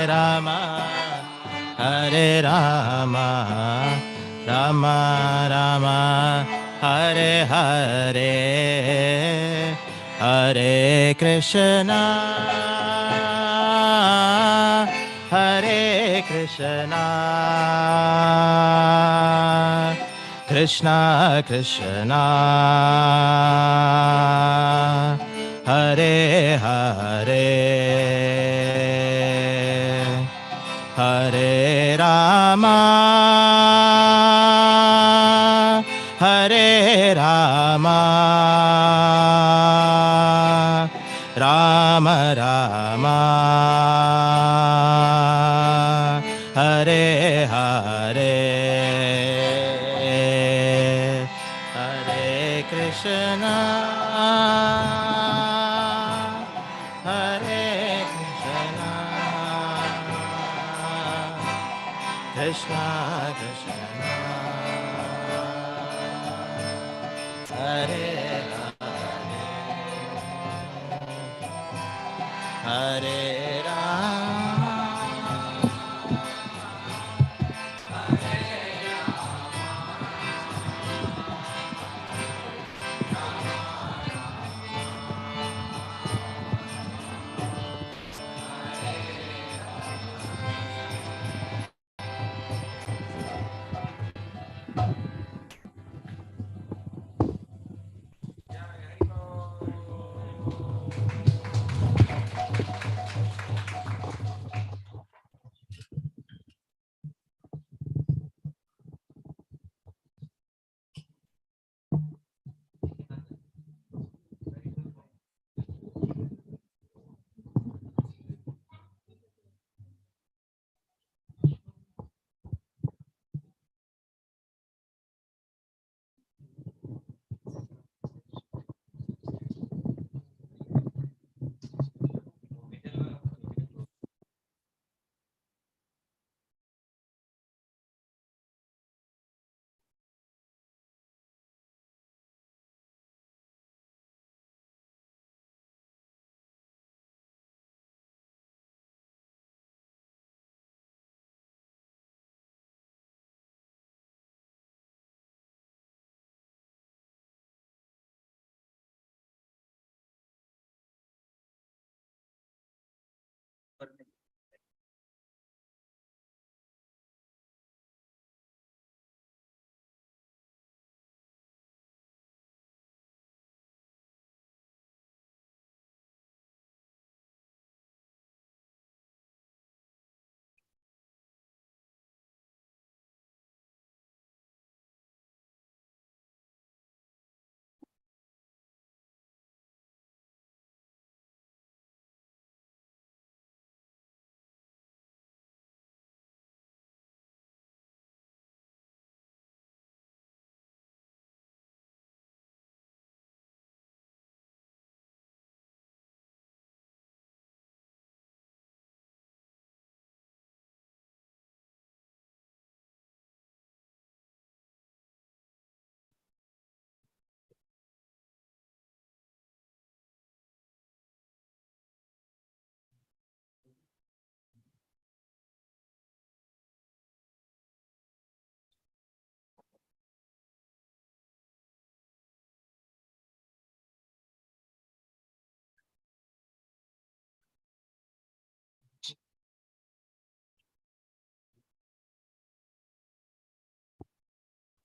Rama, Hare Rama, Rama Rama, Hare Hare, Hare Krishna, Hare Krishna, Krishna Krishna, Hare Hare, Hare Rama, Hare Rama, Rama Rama, Hare Hare, Hare Krishna, Hare Krishna, Krishna Krishna, Hare Hare Rama,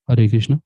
Hare Krishna.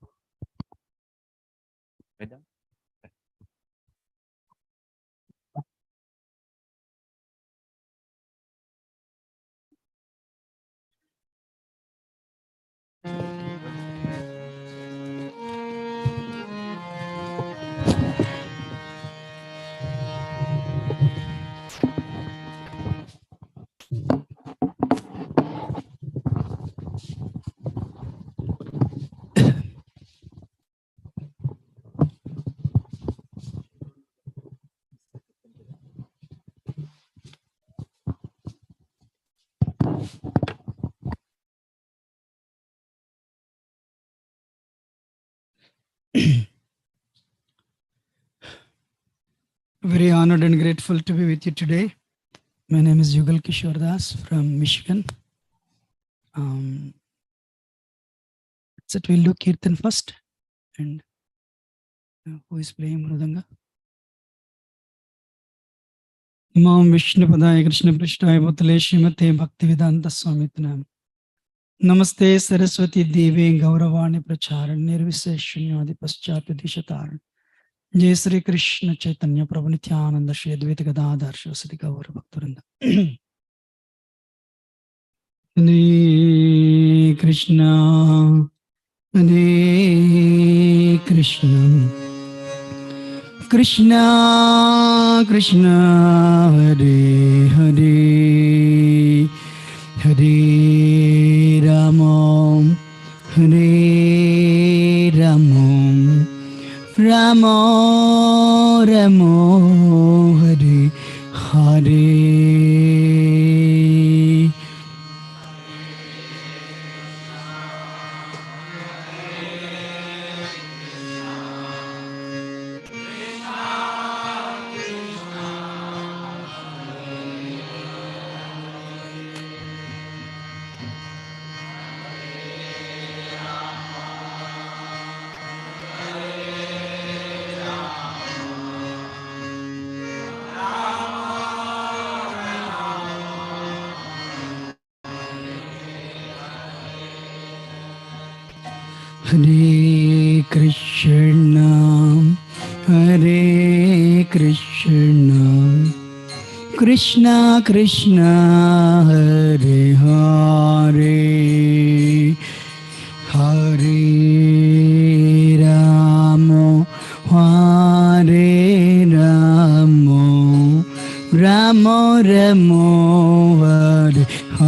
Very honored and grateful to be with you today. My name is Yugala Kishore from Michigan. So we'll do Kirtan first. And who is playing Mridanga? Imam Vishnupadaya Krishna Prishtaya Bhutale Srimate Bhaktivedanta Swamitnam. Namaste Saraswati Devi Gauravani Pracharan Nirviseshunyadi Paschapyadishataran. Jai Sri Krishna Chaitanya Prabhu Nityananda Shri Advaita Gadadhar Shri Gaura Bhaktarinda. Hare Krishna Hare Krishna Krishna Krishna Hare Hare Hare Rama Hare Rama Rama Rama Hare Hare Hare Krishna, Hare Krishna, Krishna Krishna, Hare Hare, Hare Rama, Hare Rama, Rama Rama, Hare Hare.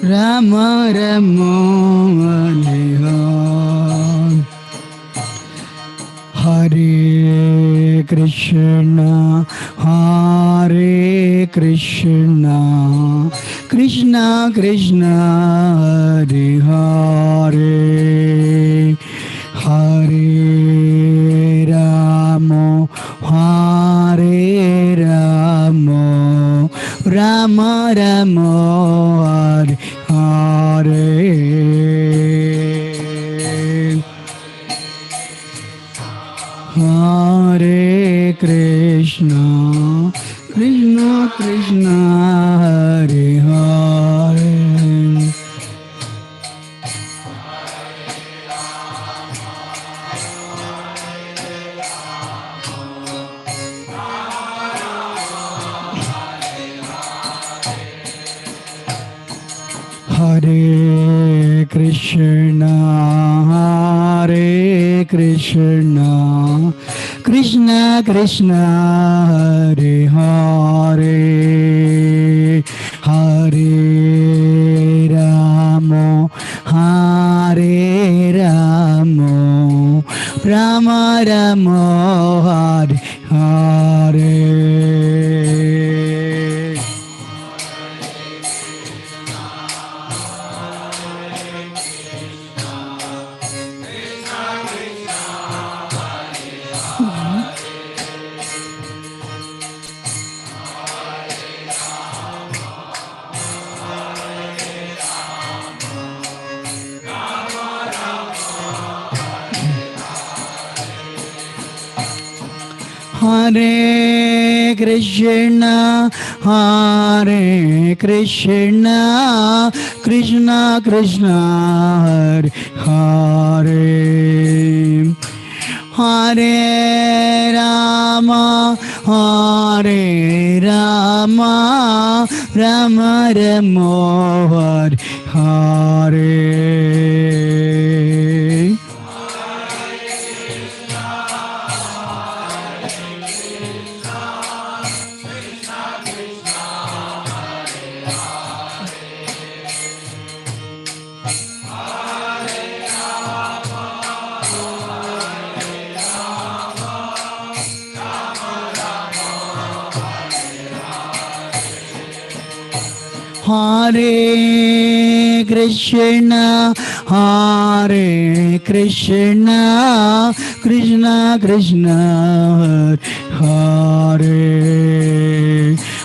Rama Rama Hare Hare Krishna Hare Krishna Krishna Krishna Hare Hare Hare Rama Hare Rama Rama Rama Hare Hare Hare Krishna Krishna Krishna Hare Hare Hare Krishna Hare Krishna Krishna Krishna Hare Hare Hare Rama Hare Rama Rama Rama Hare Hare Hare Krishna Hare Krishna Krishna Krishna Hare Hare Hare Rama Hare Rama Rama Rama Hare Hare Hare Krishna, Hare Krishna, Krishna Krishna, Hare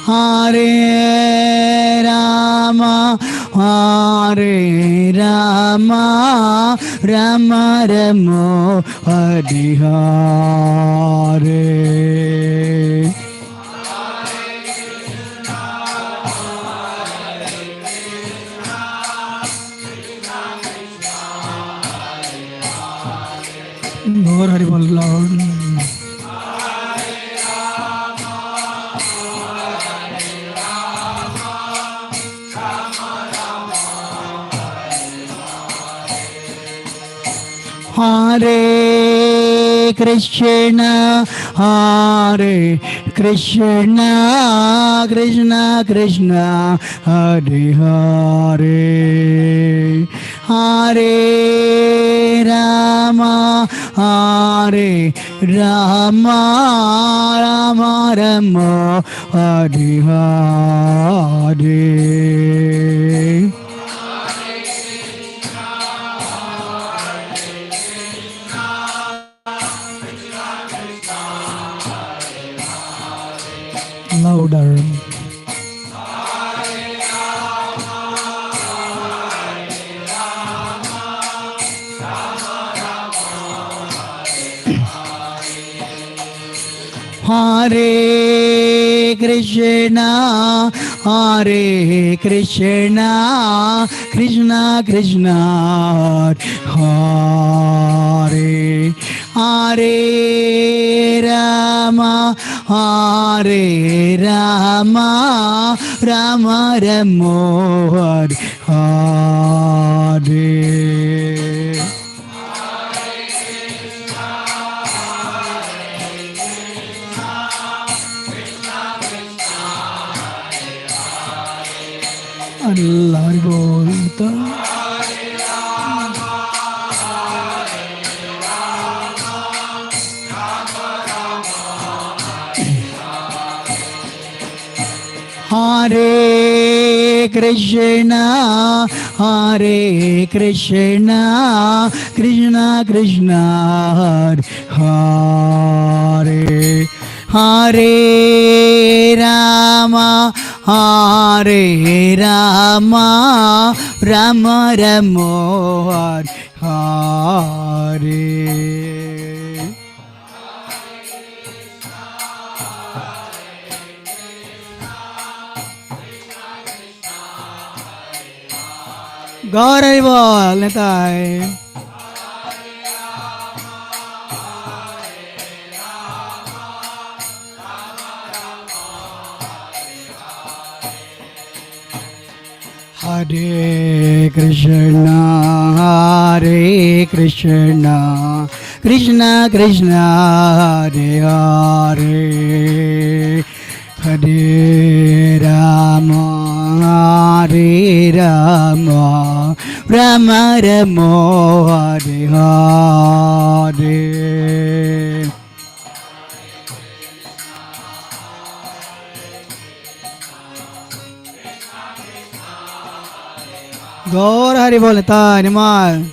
Hare Rama, Hare Rama, Rama Rama, Hare Hare. Gaur Hari Bol Lord. Hare Krishna, Hare Krishna, Krishna Krishna, Hare Hare, Hare Rama, Hare Rama, Rama Rama, Hare Hare. Louder. Hare Krishna, Hare Krishna, Krishna Krishna, Hare Hare Rama, Hare Rama, Rama Rama, Hare Hare. Allah bolta. Hare Krishna, Hare Krishna, Krishna Krishna, Hare Hare Rama, Hare Rama, Rama Rama, Hare Hare. Gaur Hari Bol Nitai. Hare Krishna, Hare Krishna, Krishna Krishna, Hare Hare, Hare Rama, Hare Rama, Rama Rama, Hare Hare. Gaur Hari Bol Nitai Nimal.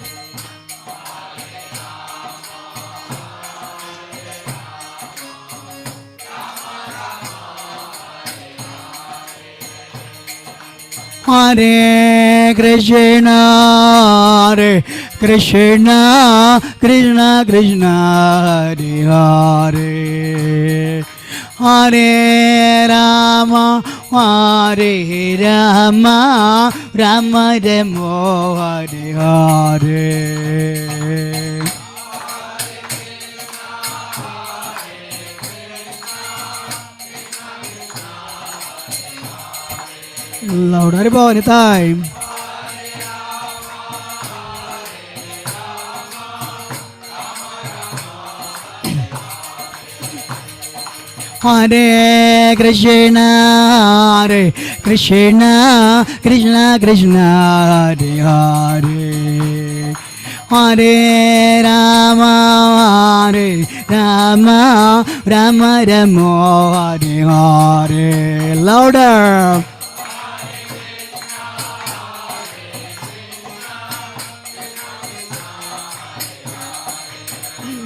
Hare Krishna, Hare Krishna, Krishna Krishna, Hare Hare, Hare Rama, Hare Rama, Rama Rama, Hare Hare. Loud Hari Bol Nitai. Hare Krishna, Hare Krishna, Krishna Krishna, Hare Hare, Hare Rama, Hare Rama, Rama Rama, Hare Hare. Louder.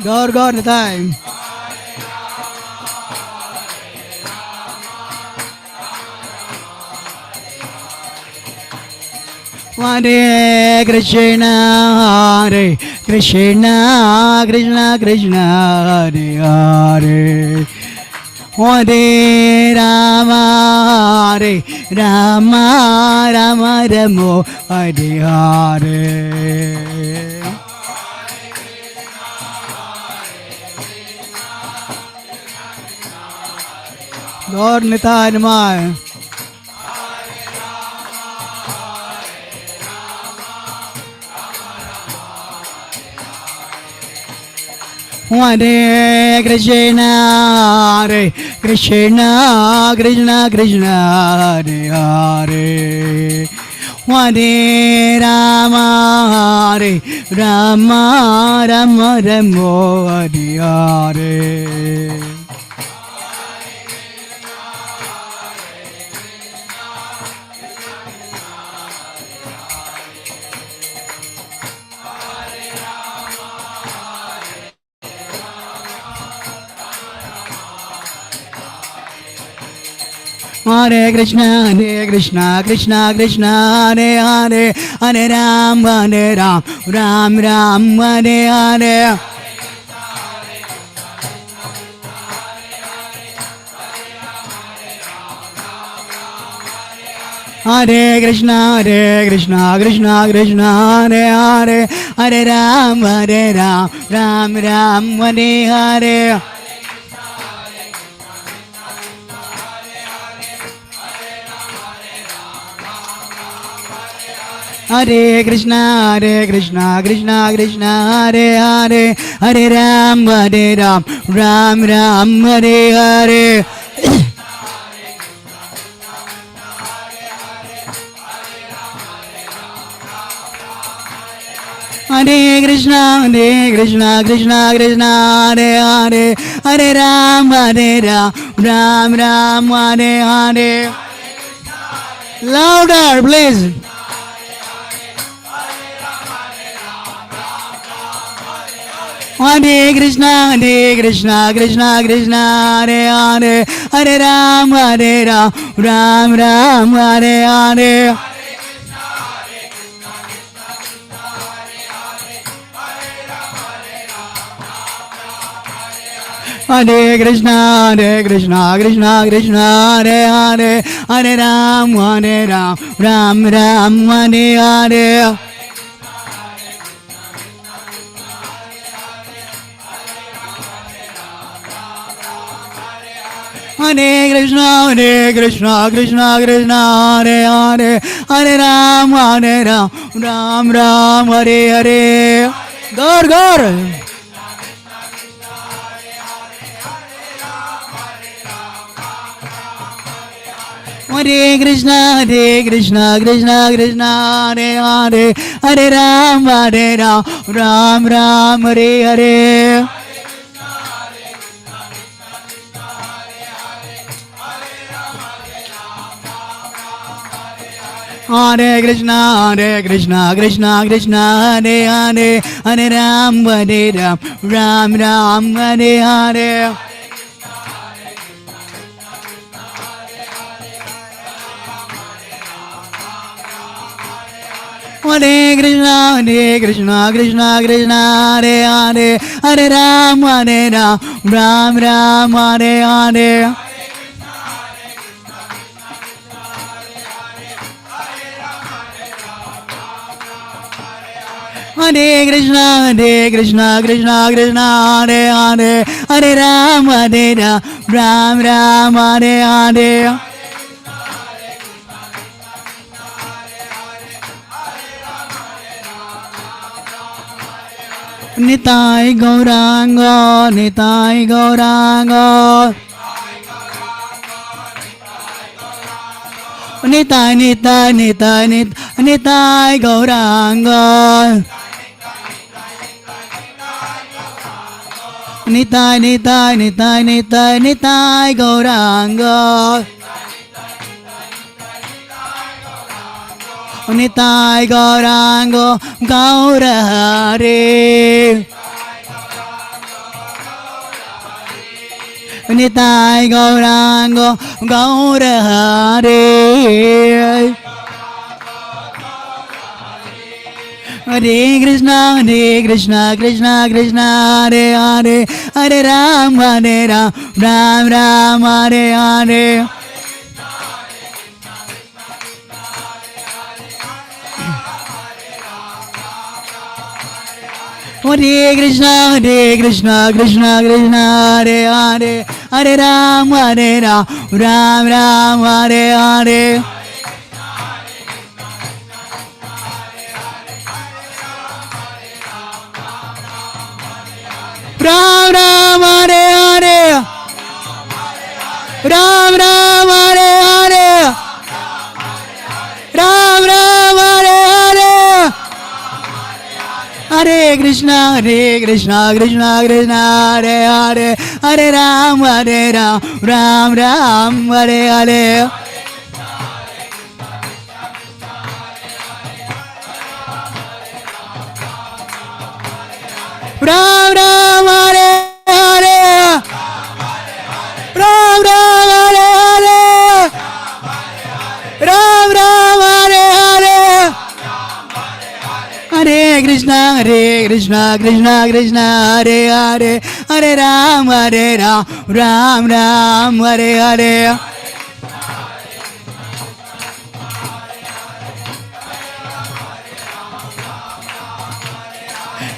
Gaur Gaur Nitai. Hare Krishna, Hare Krishna, Krishna Krishna, Hare Hare. Hare Rama, Hare Rama, Rama Ramo, Hare Hare. Gaur Nitai Namah. Hare Krishna, Hare Krishna, Krishna Krishna, Hare Hare. Hare Rama, Hare Rama, Rama Ramo, Hare Hare. Hare Krishna, Krishna Krishna, Hare Hare, Hare Ram, Ram Ram, Hare Hare. Hare Krishna, Krishna Krishna, Hare Hare, Hare Ram, Ram Ram, Hare Hare. Hare Krishna, Krishna Krishna, Hare Hare, Hare Ram, Ram Ram, Hare Hare. Hare Krishna, Krishna Krishna, Hare Hare, Hare Ram, Ram Ram, Hare Hare. Louder, please. Hare Krishna, Krishna Krishna, Hare Hare, Hare Ram, Ram Ram, Hare Hare. Hare Krishna, Krishna Krishna, Hare Hare, Hare Ram, Ram Ram, Hare Hare. Hare Krishna, Krishna Krishna, Hare Hare, Hare Ram, Ram Ram, Hare Hare. Gaur Gaur. Hare Krishna, Krishna Krishna, Hare Hare, Hare Ram, Ram Ram, Hare Hare. Hare Krishna, Krishna Krishna, Hare Hare, Hare Ram, Ram Ram, Hare Hare. Hare Krishna, Krishna Krishna, Hare Hare, Hare Ram, Ram Ram, Hare Hare. Hare Krishna, Krishna Krishna, Hare Hare, Hare Ram, Ram Ram, Hare Hare. Nitai Gauranga, Nitai Gauranga. Nitai Gauranga. Nitai Gauranga. Nitai Gauranga, Gaura Hare. Nitai Gaurango Gaura Hare Hare Krishna Krishna Krishna Hare Hare Hare Ram Ram Ram Hare Hare Hare Krishna Krishna Krishna Hare Hare Hare Ram Ram Ram Hare Hare Ram Ram Hare Hare Ram Ram Hare Hare Ram Ram Hare Hare Hare Krishna Krishna Hare Hare Hare Ram Ram Ram Hare Hare Ram Ram Hare Hare Ram Ram Hare Hare Ram Ram Hare Hare Hare Krishna Krishna Hare Hare Hare Ram Ram Ram Hare Hare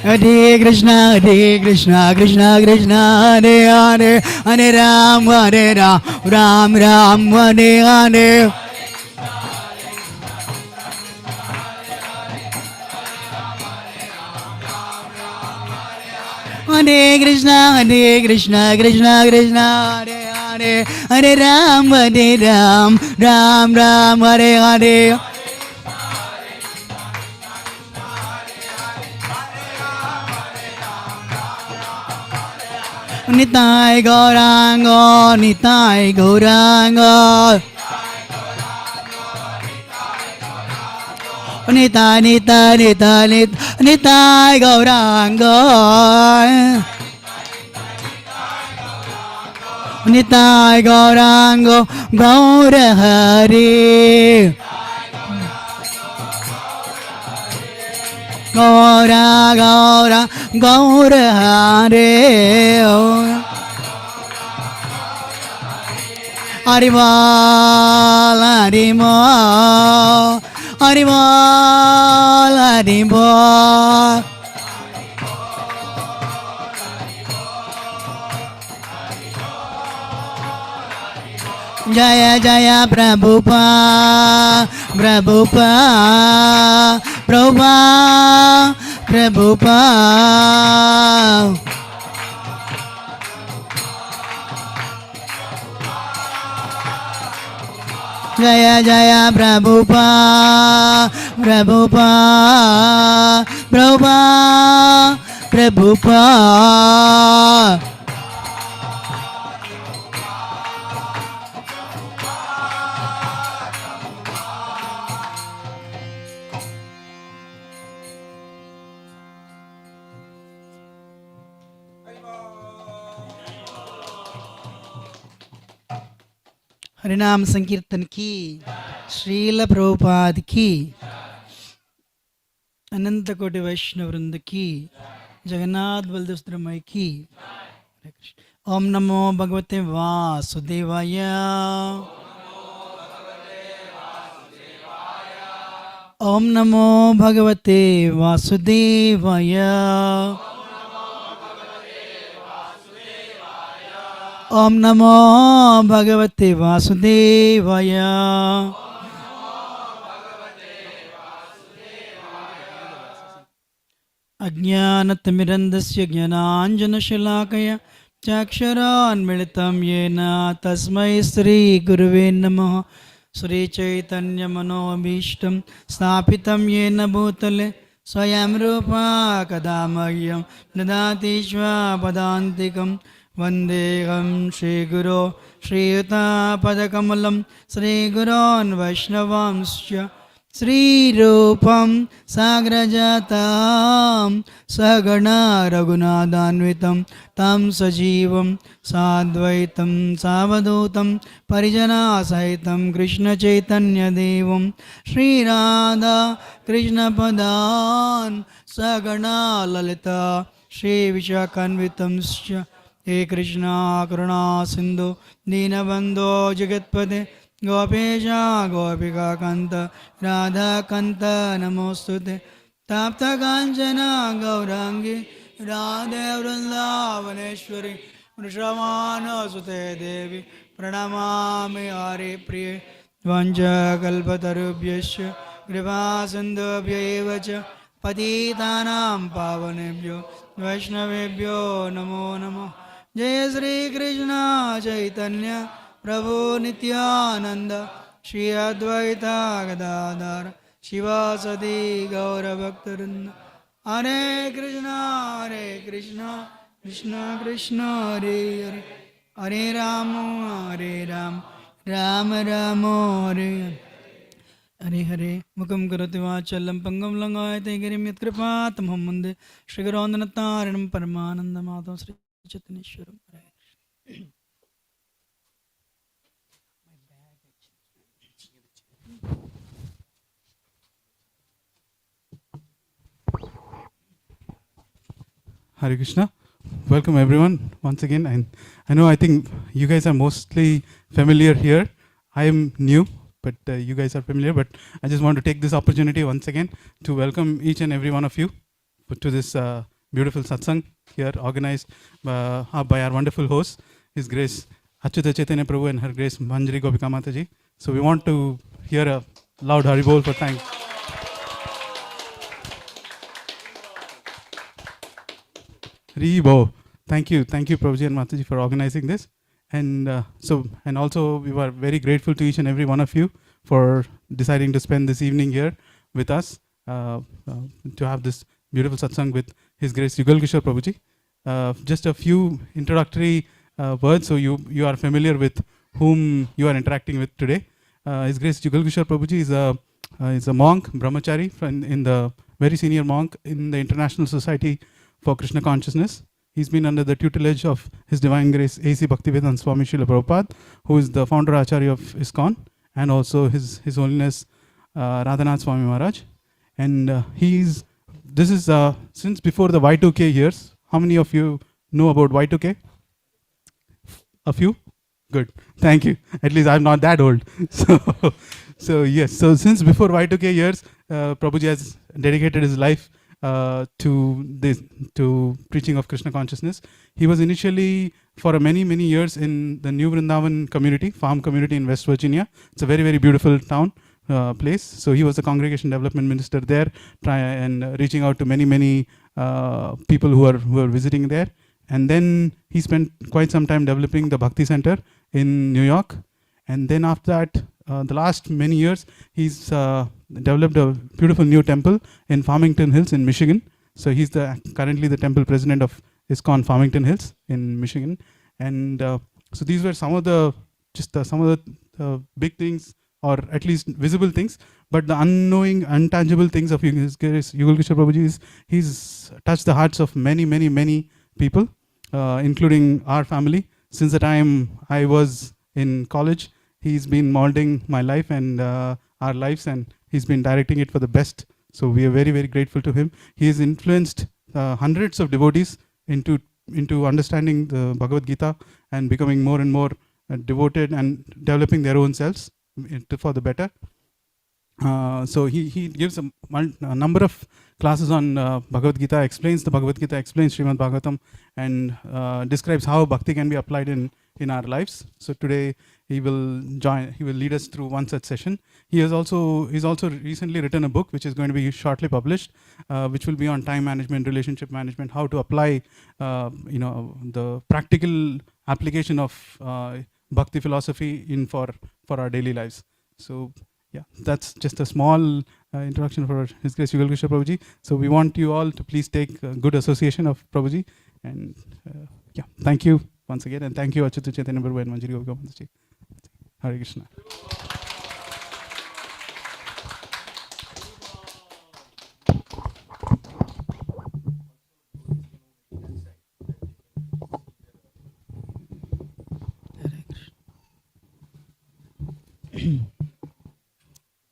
Hare Krishna Krishna Hare Hare Hare Ram Ram Hare Hare Hare Krishna Krishna Hare Hare Hare Ram Ram Hare Hare Nitai Gaurango Nitai Gaurango Nitai Gaurango Gaura Hare Gaura Hare Haribol Haribol Jaya Jaya Prabhupada Jaya Jaya Prabhupada हरिनाम संकीर्तन की श्रील प्रभुपाद की अनंत कोटि वैष्णव वृंद की जगन्नाथ बलदेव की ओम नमो भगवते वासुदेवाय ओम नमो भगवते वासुदेवाय ओम नमो भगवते वासुदेवाय अज्ञानतिमिरन्धस्य ज्ञानाञ्जनशलाकया चाक्षरान्मिलितं येन तस्मै श्रीगुरुवे नमः। श्रीचैतन्यमनोभीष्टं स्थापितं येन भूतले स्वयं रूपा कदा मह्यं ददाति स्वपदान्तिकं वन्देऽहं श्रीगुरो श्रीयुतापदकमलं श्रीगुरोन् वैष्णवांश्च श्रीरूपं साग्रजातां सगणा रघुनाथान्वितं तं सजीवं साद्वैतं सावधूतं परिजनासहितं कृष्णचैतन्यदेवं श्रीराधा कृष्णपदान् सगणा ललिता श्रीविशाखान्वितंश्च हे कृष्णा करुणा सिन्धु दीनबन्धो जगत्पते गोपेशा गोपिकान्त राधाकान्त नमोऽस्तुते ताप्तकाञ्चन गौराङ्गी राधे वृन्दावनेश्वरी वृषभानुसुते देवी प्रणमामि हरिप्रिये वञ्चकल्पतरुभ्यश्च कृपासिन्धुभ्य एव च पतितानां पावनेभ्यो वैष्णवेभ्यो नमो नमः जय श्री कृष्ण चैतन्य प्रभु नित्यानंद श्री अद्वैता गदाधर शिवासदि गौरभक्तवृंद हरे कृष्ण कृष्ण कृष्ण हरे हरे हरे राम राम राम हरे हरे हरे हरे मुखं करोति वाचालं पङ्गुं लङ्घयते गिरिं यत्कृपातमहं वन्दे श्रीगुरोन्दनतारिणं परमानन्दमाधवं श्रीचैतन्येश्वरं Hare Hare. Hare Krishna. Welcome everyone once again. And I think you guys are mostly familiar here. I am new, but you guys are familiar. But I just want to take this opportunity once again to welcome each and every one of you to this beautiful satsang here, organized by our wonderful host, His Grace Achyuta Chaitanya Prabhu and Her Grace Manjari Gopika Mataji. So we want to hear a loud Haribol for thanks. Ribo. Thank you, Prabhuji and Mataji for organizing this. And also we were very grateful to each and every one of you for deciding to spend this evening here with us to have this beautiful satsang with His Grace Yugala Kishore Prabhuji. Just a few introductory words, so you are familiar with whom you are interacting with today. His Grace Yugala Kishore Prabhuji is a monk, brahmachari, in the very senior monk in the International Society for Krishna Consciousness. He's been under the tutelage of His Divine Grace A.C. Bhaktivedanta Swami Srila Prabhupada, who is the founder Acharya of ISKCON, and also His Holiness Radhanath Swami Maharaj. And this is since before the Y2K years. How many of you know about Y2K? A few? Good. Thank you. At least I'm not that old. So yes. So since before Y2K years, Prabhuji has dedicated his life to preaching of Krishna consciousness. He was initially for many years in the New Vrindavan community, farm community in West Virginia. It's a very, very beautiful town, place. So he was the congregation development minister there, and reaching out to many people who are visiting there. And then he spent quite some time developing the Bhakti Center in New York. And then after that, the last many years, he's developed a beautiful new temple in Farmington Hills in Michigan. So he's currently the temple president of ISKCON Farmington Hills in Michigan. And so these were some of the big things, or at least visible things. But the unknowing, untangible things of His Grace Yugala Kishore Prabhuji is he's touched the hearts of many people, including our family. Since the time I was in college, he's been molding my life and our lives, and he's been directing it for the best. So we are very grateful to him. He has influenced hundreds of devotees into understanding the Bhagavad Gita and becoming more and more devoted and developing their own selves for the better. So he gives a number of classes on Bhagavad Gita, explains the Bhagavad Gita, explains Srimad Bhagavatam, and describes how bhakti can be applied in our lives. So today he will lead us through one such session. He's also recently written a book which is going to be shortly published, which will be on time management, relationship management, how to apply the practical application of bhakti philosophy for our daily lives. So yeah, that's just a small introduction for His Grace Yugala Kishore Prabhuji. So we want you all to please take good association of Prabhuji. And yeah, thank you once again. And thank you Achyuta Chaitanya Prabhu and Manjari Gopika Mataji. Hare Krishna.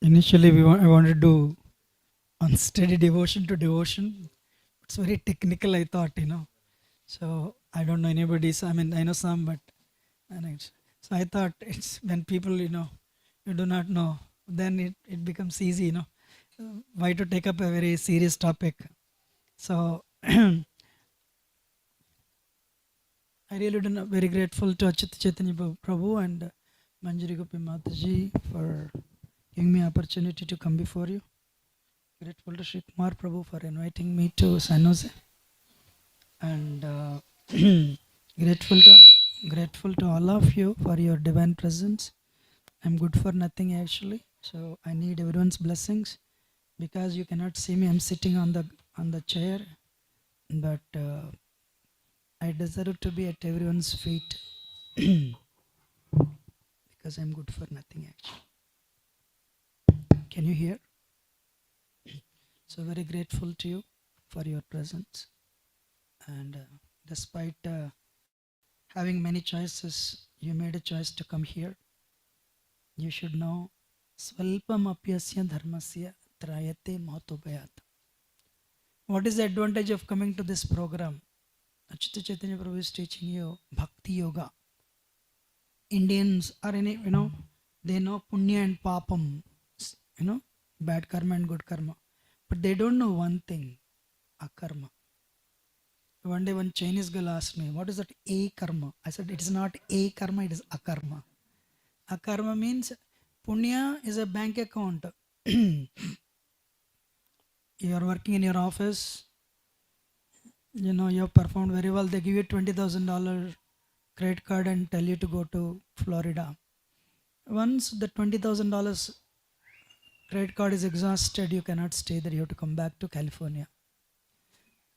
Initially, I wanted to do unsteady devotion to devotion. It's very technical, I thought, So I don't know anybody's. I mean, I know some, but so I thought it's when people, you do not know, then it becomes easy, why to take up a very serious topic. So I really do not very grateful to Achit Chaitanya Prabhu and Manjari Gopi Mataji for giving me opportunity to come before you. Grateful to Sri Kumar Prabhu for inviting me to San Jose, and grateful to all of you for your divine presence. I'm good for nothing actually, so I need everyone's blessings because you cannot see me. I'm sitting on the chair, but I deserve to be at everyone's feet because I'm good for nothing actually. Can you hear? So very grateful to you for your presence, and despite having many choices, you made a choice to come here. You should know Swalpam apyasya dharmasya trayate mahatobayat. What is the advantage of coming to this program? Achyuta Chaitanya Prabhu is teaching you Bhakti Yoga. Indians are they know punya and papam, bad karma and good karma. But they don't know one thing, akarma. One day one Chinese girl asked me, what is that a karma? I said, it is not a karma, it is akarma. Akarma means punya is a bank account. You are working in your office, you have performed very well. They give you $20,000 credit card and tell you to go to Florida. Once the $20,000 credit card is exhausted, you cannot stay there. You have to come back to California.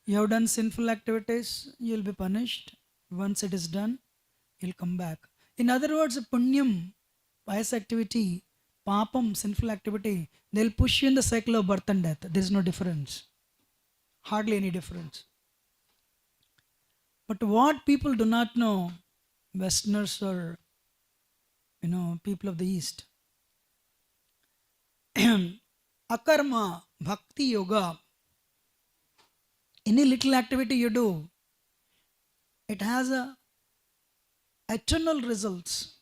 You have done sinful activities, you will be punished. Once it is done, you'll come back. In other words, punyam, pious activity, papam, sinful activity, they'll push you in the cycle of birth and death. There is no difference. Hardly any difference. But what people do not know, Westerners or people of the East, akarma, bhakti yoga, any little activity you do, it has eternal results.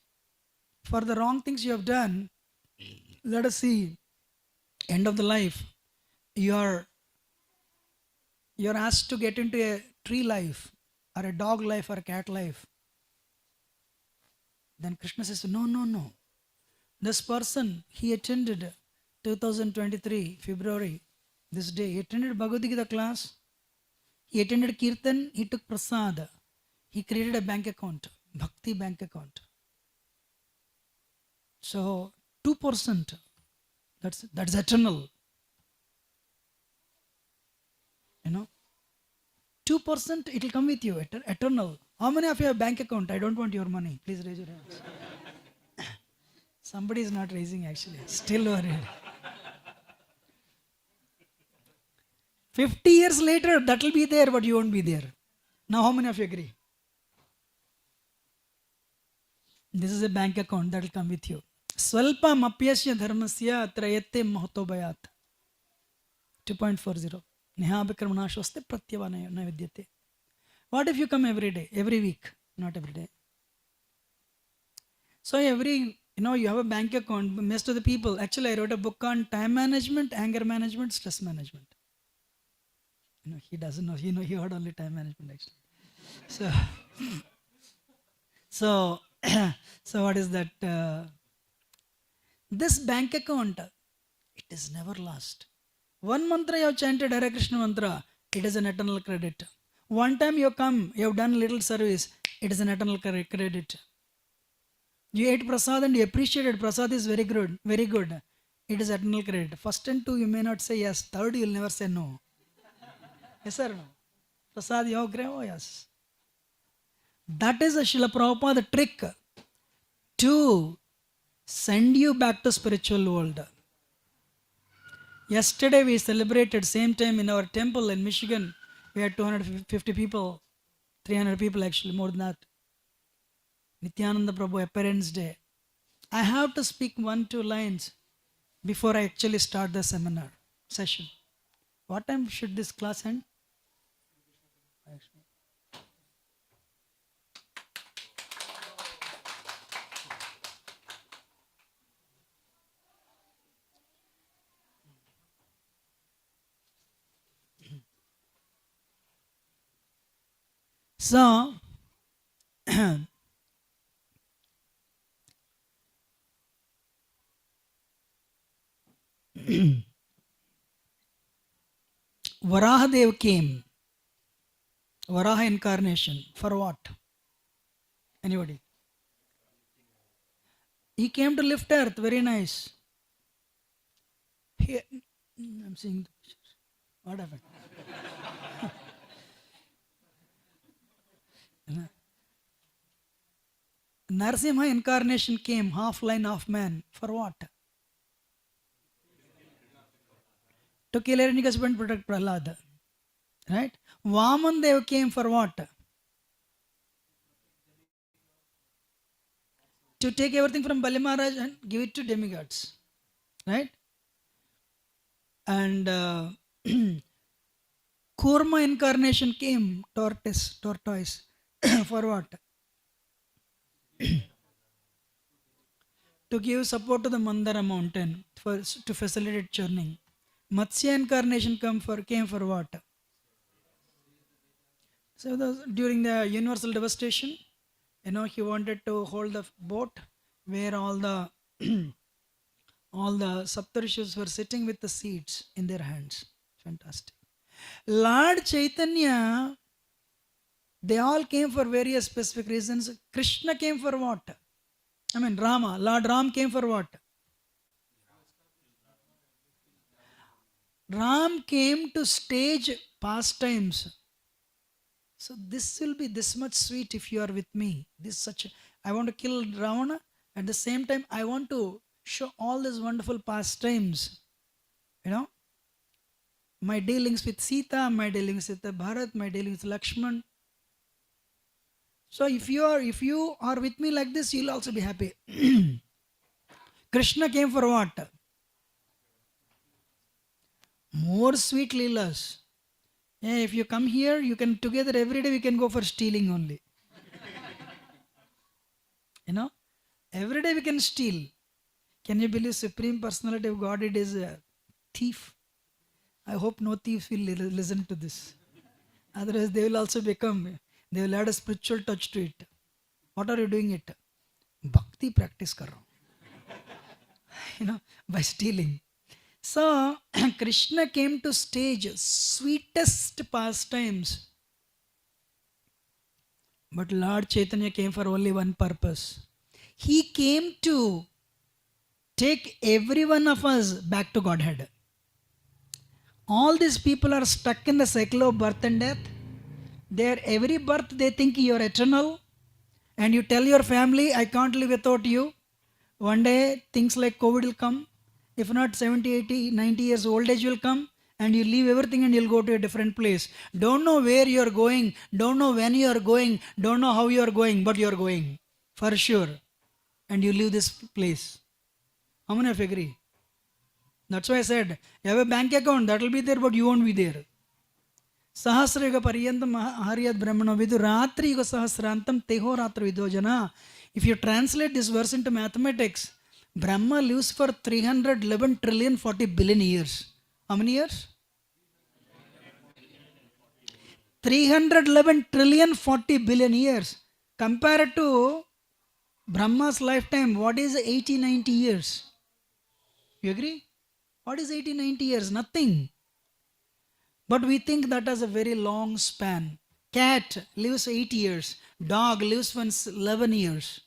For the wrong things you have done, let us see, end of the life, you're asked to get into a tree life or a dog life or a cat life. Then Krishna says, no. This person, he attended 2023, February, this day, he attended Bhagavad Gita class, he attended Kirtan, he took prasad, he created a bank account, Bhakti bank account. So 2%, that's eternal. 2% it will come with you, eternal. How many of you have bank account? I don't want your money. Please raise your hands. Somebody is not raising actually. Still worried. 50 years later, that will be there, but you won't be there. Now, how many of you agree? This is a bank account that will come with you. Swalpam apyasya dharmasya trayate mahatobayat. 2.40. Nihabhikramanashvaste pratyavana naividyate. What if you come every day, every week? Not every day. So you have a bank account. Most of the people, actually I wrote a book on time management, anger management, stress management. He doesn't know, he heard only time management actually. So what is that? This bank account, it is never lost. One mantra you have chanted, Hare Krishna mantra, it is an eternal credit. One time you come, you have done little service, it is an eternal credit. You ate prasad and you appreciated prasad is very good, very good. It is eternal credit. First and two, you may not say yes. Third, you will never say no. Yes or no? Prasad, you have grave, oh yes. That is a Srila Prabhupada trick to send you back to spiritual world. Yesterday we celebrated same time in our temple in Michigan. We had 250 people, 300 people actually, more than that. Nityananda Prabhu Appearance Day. I have to speak 1-2 lines before I actually start the seminar session. What time should this class end? So, Varahadev came, Varaha incarnation, for what? Anybody? He came to lift earth, very nice. Here, I'm seeing the pictures. What happened? Narasimha incarnation came, half lion, half man. For what? To kill Hiranyakashipu and protect Prahlad. Right? Vaman Dev came for what? To take everything from Bali Maharaj and give it to demigods. Right? And Kurma incarnation came, tortoise, for what? To give support to the Mandara mountain to facilitate churning. Matsya incarnation came for what? So during the universal devastation, he wanted to hold the boat where all the all the Saptarishis were sitting with the seeds in their hands. Fantastic. Lord Chaitanya, they all came for various specific reasons. Krishna came for what? Rama. Lord Ram came for what? Ram came to stage pastimes. So this will be this much sweet if you are with me. I want to kill Ravana. At the same time, I want to show all these wonderful pastimes. My dealings with Sita, my dealings with Bharat, my dealings with Lakshman. So if you are with me like this, you'll also be happy. Krishna came for what? More sweet leelas. Yeah, if you come here, you can together every day we can go for stealing only. Every day we can steal. Can you believe Supreme Personality of Godhead is a thief? I hope no thieves will listen to this. Otherwise they will also they will add a spiritual touch to it. What are you doing it? Bhakti practice kar by stealing. So Krishna came to stage sweetest pastimes. But Lord Chaitanya came for only one purpose. He came to take every one of us back to Godhead. All these people are stuck in the cycle of birth and death. Every birth they think you are eternal. And you tell your family, I can't live without you. One day things like COVID will come. If not 70, 80, 90 years old age will come. And you leave everything and you'll go to a different place. Don't know where you are going. Don't know when you are going. Don't know how you are going. But you are going. For sure. And you leave this place. How many of you agree? That's why I said, you have a bank account. That will be there, but you won't be there. Sahasra Pariyantam Hariyat Brahmano Vidu Ratri Yuga Sahasrantam Teho Ratra Vidojana. If you translate this verse into mathematics, Brahma lives for 311 trillion 40 billion years. How many years? 311 trillion 40 billion years. Compared to Brahma's lifetime, what is 80-90 years? You agree? What is 80-90 years? Nothing. But we think that as a very long span. Cat lives 8 years. Dog lives for 11 years.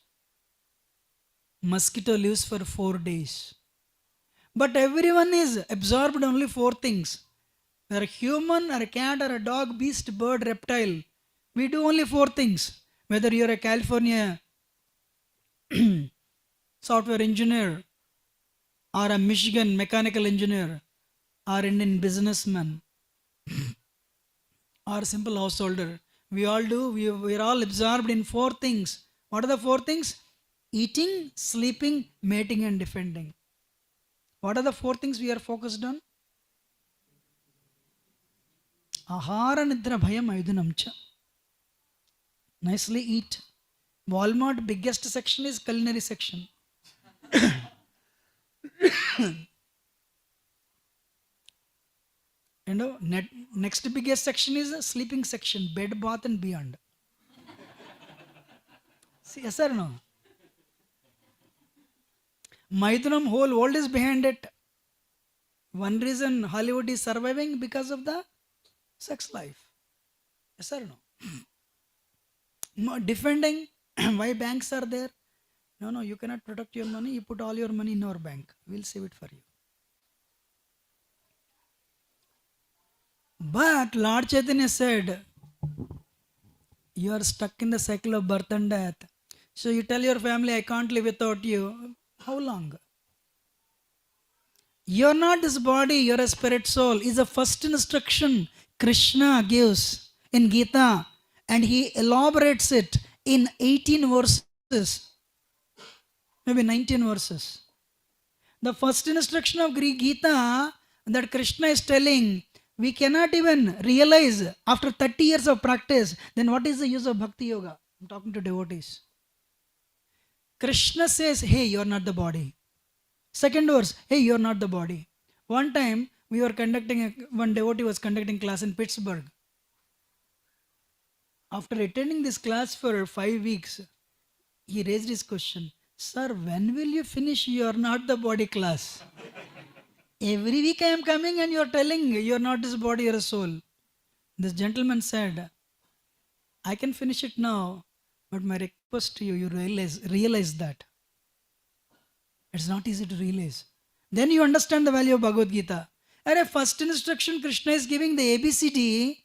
Mosquito lives for 4 days. But everyone is absorbed only 4 things. Whether a human or a cat or a dog, beast, bird, reptile. We do only 4 things. Whether you are a California software engineer or a Michigan mechanical engineer or Indian businessman or simple householder. We all do. We are all absorbed in 4 things. What are the 4 things? eating, sleeping, mating, and defending. What are the 4 things we are focused on? Ahara nidra bhayam aidunam cha. Nicely eat. Walmart biggest section is culinary section. Next biggest section is a sleeping section, bed, bath, and beyond. See, yes or no? Maidunam, whole world is behind it. One reason Hollywood is surviving because of the sex life. Yes or no? Defending, why banks are there? No, you cannot protect your money. You put all your money in our bank. We'll save it for you. But Lord Chaitanya said, you are stuck in the cycle of birth and death. So you tell your family, I can't live without you. How long? You're not this body, you're a spirit soul. Is the first instruction Krishna gives in Gita, and he elaborates it in 18 verses, maybe 19 verses. The first instruction of Gita that Krishna is telling, we cannot even realize after 30 years of practice, then what is the use of Bhakti Yoga? I'm talking to devotees. Krishna says, hey, you're not the body. Second verse, hey, you're not the body. One time, one devotee was conducting class in Pittsburgh. After attending this class for 5 weeks, he raised his question, sir, when will you finish you're not the body class? Every week I am coming and you're telling you're not this body, you're a soul. This gentleman said, I can finish it now, but my request to you, you realize that. It's not easy to realize. Then you understand the value of Bhagavad Gita. And first instruction Krishna is giving the ABCD,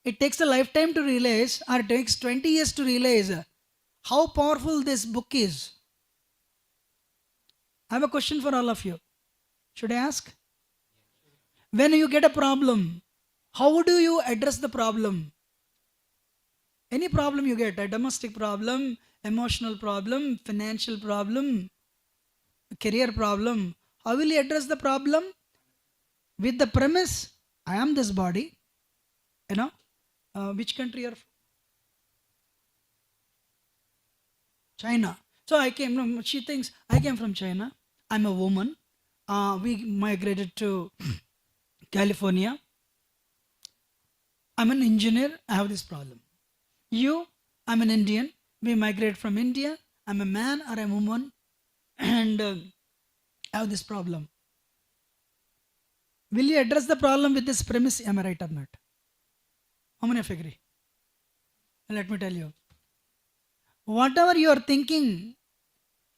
it takes a lifetime to realize, or it takes 20 years to realize how powerful this book is. I have a question for all of you. Should I ask? When you get a problem, how do you address the problem? Any problem you get, a domestic problem, emotional problem, financial problem, career problem, how will you address the problem? With the premise, I am this body. Which country are from? China. So she thinks, I came from China. I'm a woman. We migrated to California. I'm an engineer. I have this problem. I'm an Indian. We migrated from India. I'm a man or a woman. And I have this problem. Will you address the problem with this premise? Am I right or not? How many of you agree? Let me tell you. Whatever you are thinking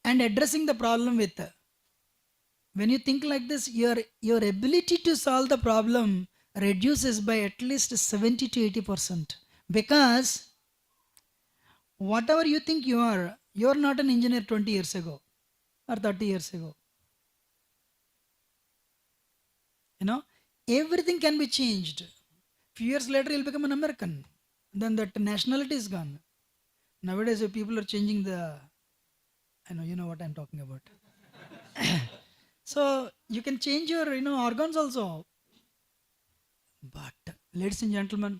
and addressing the problem with, when you think like this, your ability to solve the problem reduces by at least 70 to 80%. Because whatever you think you're not an engineer 20 years ago or 30 years ago. Everything can be changed. Few years later, you'll become an American. Then that nationality is gone. Nowadays, people are changing you know what I'm talking about. So, you can change your, organs also. But, ladies and gentlemen,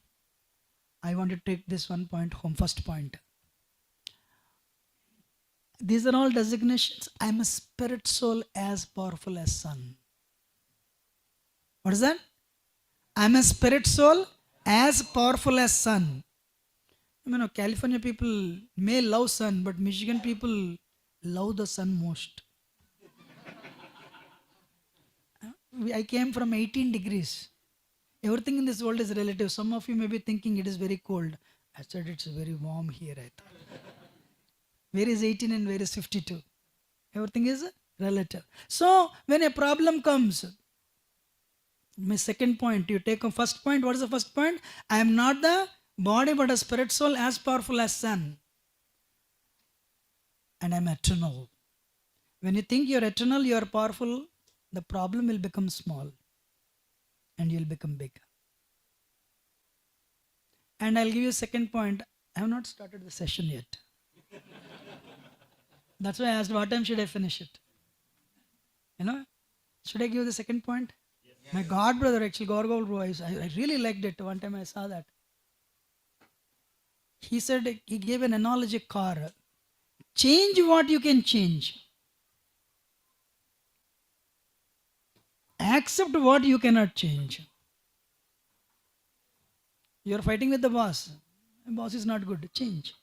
I want to take this one point home. First point. These are all designations. I'm a spirit soul as powerful as sun. What is that? I'm a spirit soul as powerful as sun. California people may love sun, but Michigan people love the sun most. I came from 18 degrees. Everything in this world is relative. Some of you may be thinking it is very cold. I said it's very warm here. I thought. Where is 18 and where is 52? Everything is relative. So when a problem comes, my second point, you take a first point. What is the first point? I am not the body but a spirit soul as powerful as sun. And I am eternal. When you think you're eternal, you are powerful, the problem will become small and you'll become big. And I'll give you a second point. I have not started the session yet. That's why I asked, what time should I finish it? You know, should I give the second point? My God brother, actually, Gorgol bro, I really liked it. One time I saw that. He said, he gave an analogy car. Change what you can change. Accept what you cannot change. You're fighting with the boss. The boss is not good. Change.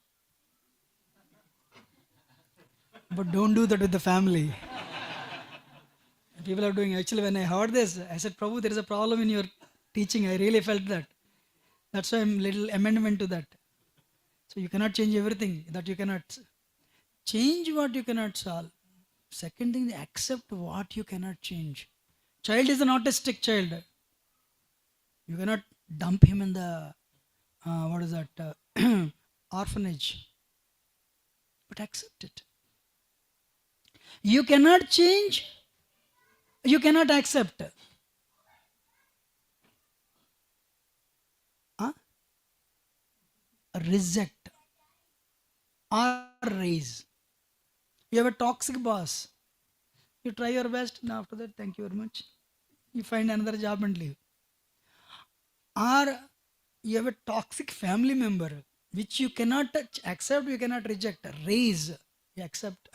But don't do that with the family. People are doing. Actually, when I heard this, I said, Prabhu, there is a problem in your teaching. I really felt that. That's why I'm little amendment to that. So you cannot change everything that you cannot. Change what you cannot solve. Second thing, accept what you cannot change. Child is an autistic child. You cannot dump him in the, orphanage. But accept it. You cannot change. You cannot accept. Reject or raise. You have a toxic boss. You try your best, and after that, thank you very much. You find another job and leave. Or you have a toxic family member which you cannot accept, you cannot reject. Raise, you accept.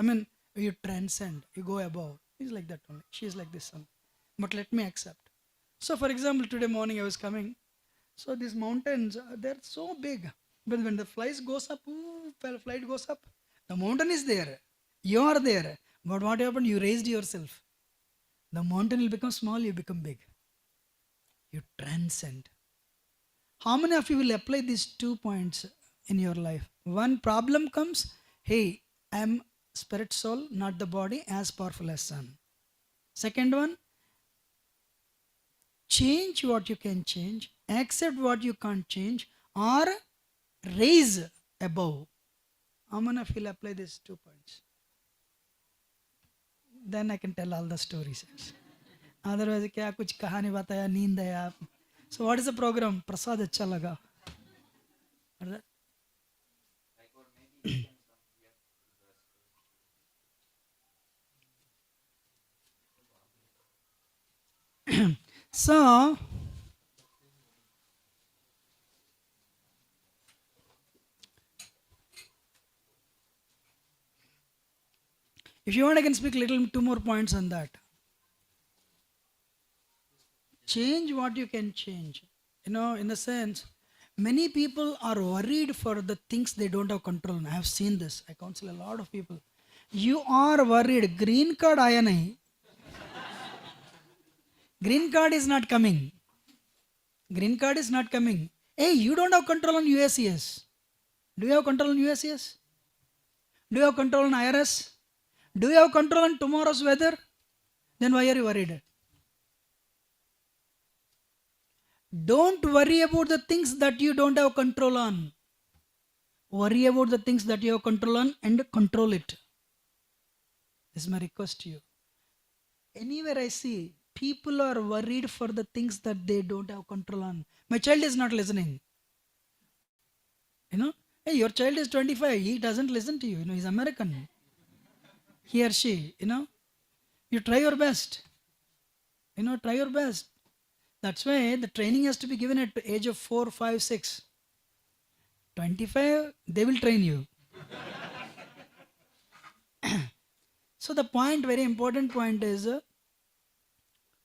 You transcend, you go above. He's like that only. She is like this only. But let me accept. So, for example, today morning I was coming. So these mountains, they're so big. But when the flight goes up, the mountain is there. You are there. But what happened? You raised yourself. The mountain will become small, you become big. You transcend. How many of you will apply these 2 points in your life? One problem comes, hey, I am spirit soul, not the body, as powerful as sun. Second one, change what you can change, accept what you can't change, or raise above. How many of you will apply these 2 points? Then I can tell all the stories. Otherwise, kya kuch kahani bataya, neend aaya. So what is the program? Prasad acha laga. So if you want, I can speak little 2 more points on that. Change what you can change. In the sense, many people are worried for the things they don't have control on. I have seen this. I counsel a lot of people. You are worried. Green card aaya nahi. Green card is not coming. Green card is not coming. Hey, you don't have control on USCS. Do you have control on USCS? Do you have control on IRS? Do you have control on tomorrow's weather? Then why are you worried? Don't worry about the things that you don't have control on. Worry about the things that you have control on and control it. This is my request to you. Anywhere I see, people are worried for the things that they don't have control on. My child is not listening. Hey, your child is 25. He doesn't listen to you. He's American. He or she, you try your best. Try your best. That's why the training has to be given at the age of 4, 5, 6. 25, they will train you. So the point, very important point is,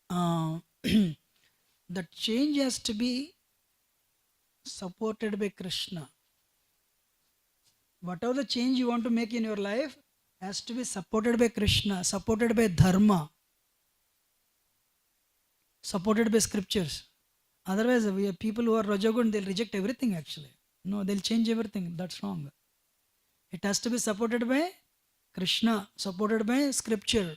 the change has to be supported by Krishna. Whatever the change you want to make in your life has to be supported by Krishna, supported by Dharma, supported by scriptures. Otherwise, we have people who are Rajagun, they'll reject everything actually. No, they'll change everything. That's wrong. It has to be supported by Krishna, supported by scripture.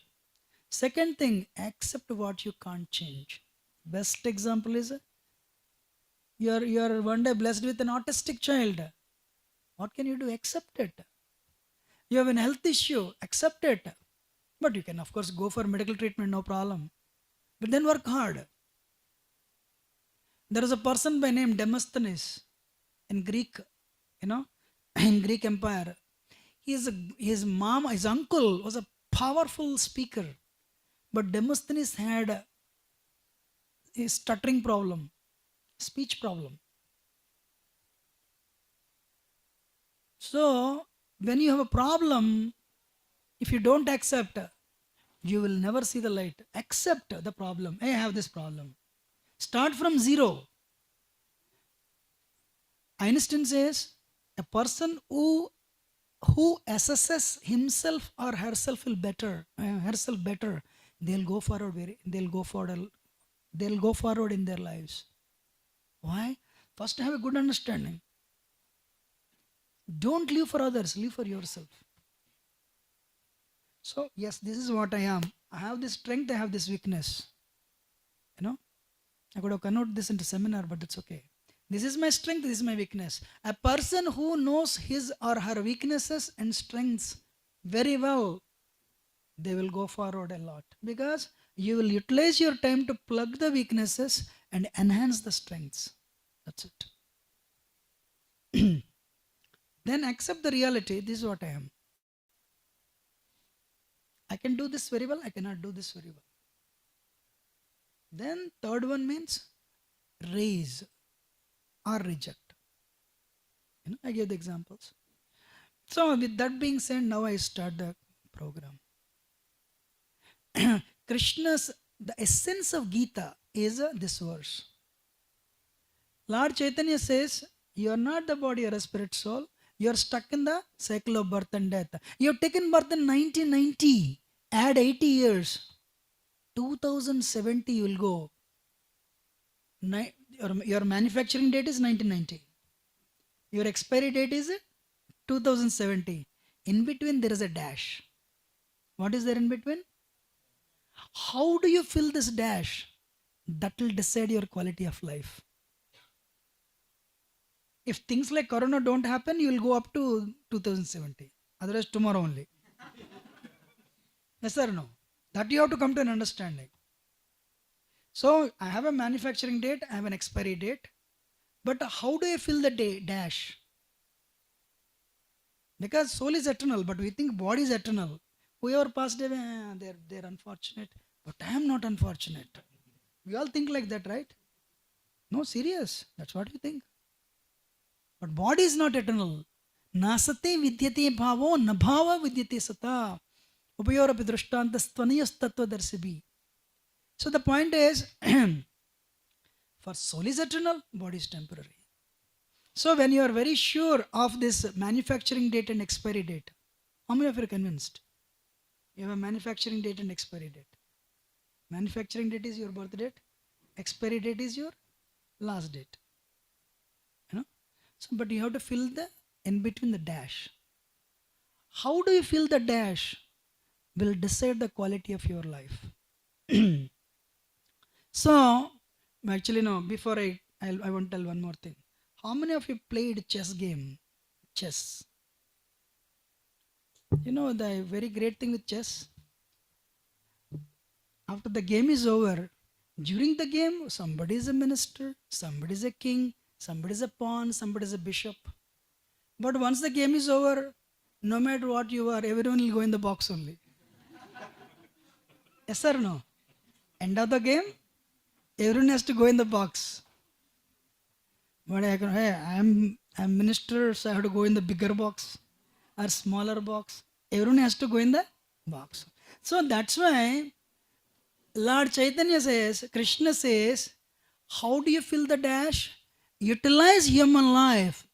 Second thing, accept what you can't change. Best example is, you are one day blessed with an autistic child. What can you do? Accept it. You have an health issue, accept it. But you can, of course, go for medical treatment, no problem. But then work hard. There is a person by name Demosthenes in Greek, in Greek Empire. His mom, his uncle was a powerful speaker, but Demosthenes had a stuttering problem, speech problem. So when you have a problem, if you don't accept, you will never see the light. Accept the problem. Hey, I have this problem. Start from zero. Einstein says a person who assesses himself or herself better, they'll go forward. They'll go forward in their lives. Why? First, have a good understanding. Don't live for others. Live for yourself. So yes, this is what I am. I have this strength. I have this weakness. I could have converted this into seminar, but it's okay. This is my strength, this is my weakness. A person who knows his or her weaknesses and strengths very well, they will go forward a lot, because you will utilize your time to plug the weaknesses and enhance the strengths. That's it. Then accept the reality. This is what I am. I can do this very well, I cannot do this very well. Then third one means raise or reject. I gave the examples. So with that being said, now I start the program. The essence of Gita is this verse. Lord Chaitanya says, you are not the body or a spirit soul. You are stuck in the cycle of birth and death. You have taken birth in 1990. Add 80 years. 2070 you will go. Your manufacturing date is 1990. Your expiry date is 2070. In between there is a dash. What is there in between? How do you fill this dash? That will decide your quality of life. If things like Corona don't happen, you will go up to 2070. Otherwise tomorrow only. Yes or no? That you have to come to an understanding. So I have a manufacturing date, I have an expiry date. But how do I fill the dash? Because soul is eternal, but we think body is eternal. Whoever passed away, they're unfortunate. But I am not unfortunate. We all think like that, right? No, serious. That's what we think. But body is not eternal. Nasate vidyate bhavo nabhava vidyate sata. Upayorapi drishtantas tattva darsibi. So the point is, for soul is eternal, body is temporary. So when you are very sure of this manufacturing date and expiry date, how many of you are convinced? You have a manufacturing date and expiry date. Manufacturing date is your birth date. Expiry date is your last date. So, but you have to fill the in between the dash. How do you fill the dash? Will decide the quality of your life. So, actually no, before I want to tell one more thing. How many of you played chess game? Chess. The very great thing with chess, after the game is over, during the game, somebody is a minister, somebody is a king, somebody is a pawn, somebody is a bishop. But once the game is over, no matter what you are, everyone will go in the box only. Yes or no? End of the game, everyone has to go in the box. But I'm minister, so I have to go in the bigger box or smaller box. Everyone has to go in the box. So that's why Lord Chaitanya says, Krishna says, how do you fill the dash? Utilize human life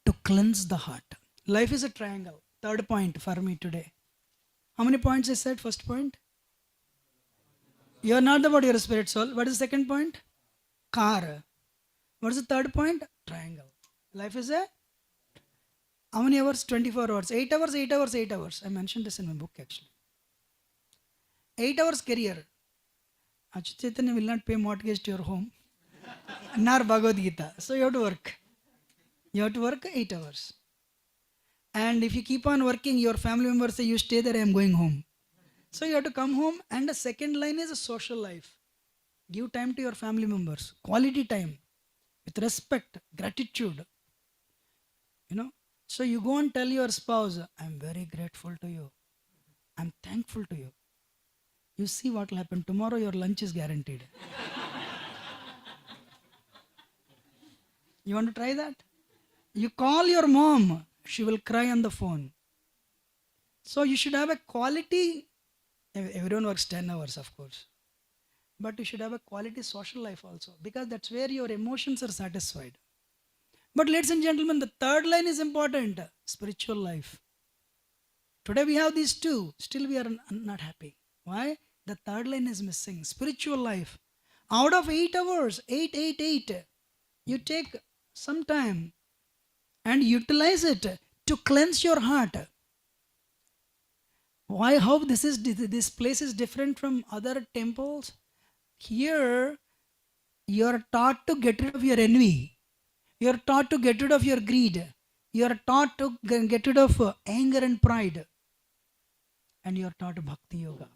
to cleanse the heart. Life is a triangle. Third point for me today. How many points I said? First point? You are not the body, you are a spirit soul. What is the second point? Car. What is the third point? Triangle. Life is a how many hours? 24 hours. 8 hours, 8 hours, 8 hours. I mentioned this in my book actually. 8 hours career. Achyut Chaitanya will not pay mortgage to your home, nor Bhagavad Gita. So you have to work. You have to work 8 hours. And if you keep on working, your family members say, you stay there, I am going home. So you have to come home. And the second line is a social life. Give time to your family members. Quality time. With respect, gratitude. You know, so you go and tell your spouse, I'm very grateful to you. I'm thankful to you. You see what will happen. Tomorrow your lunch is guaranteed. You want to try that? You call your mom, she will cry on the phone. So you should have a quality, everyone works 10 hours, of course. But you should have a quality social life also, because that's where your emotions are satisfied. But ladies and gentlemen, the third line is important, spiritual life. Today we have these two, still we are not happy. Why? The third line is missing, spiritual life. Out of 8 hours, 8, you take some time and utilize it to cleanse your heart. Why? How this place is different from other temples? Here, you are taught to get rid of your envy. You are taught to get rid of your greed. You are taught to get rid of anger and pride. And you are taught bhakti yoga.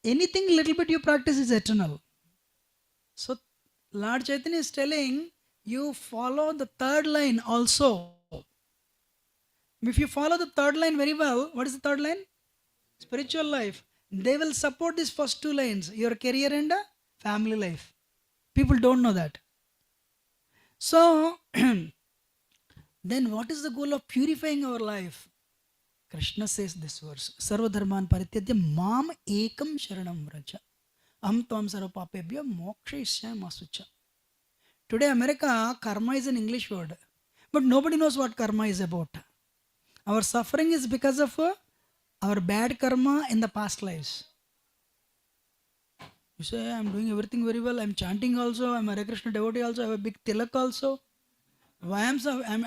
Anything little bit you practice is eternal. So, Lord Chaitanya is telling you follow the third line also. If you follow the third line very well, what is the third line? Spiritual life. They will support these first two lines, your career and family life. People don't know that. So, then what is the goal of purifying our life? Krishna says this verse, Sarva dharman parityajya mam ekam sharanam vraja. Aham tvam sarva papebhya mokshayishyam asucha. Today, America, karma is an English word. But nobody knows what karma is about. Our suffering is because of our bad karma in the past lives. You say, I'm doing everything very well. I'm chanting also. I'm a Hare Krishna devotee also. I have a big tilak also. Why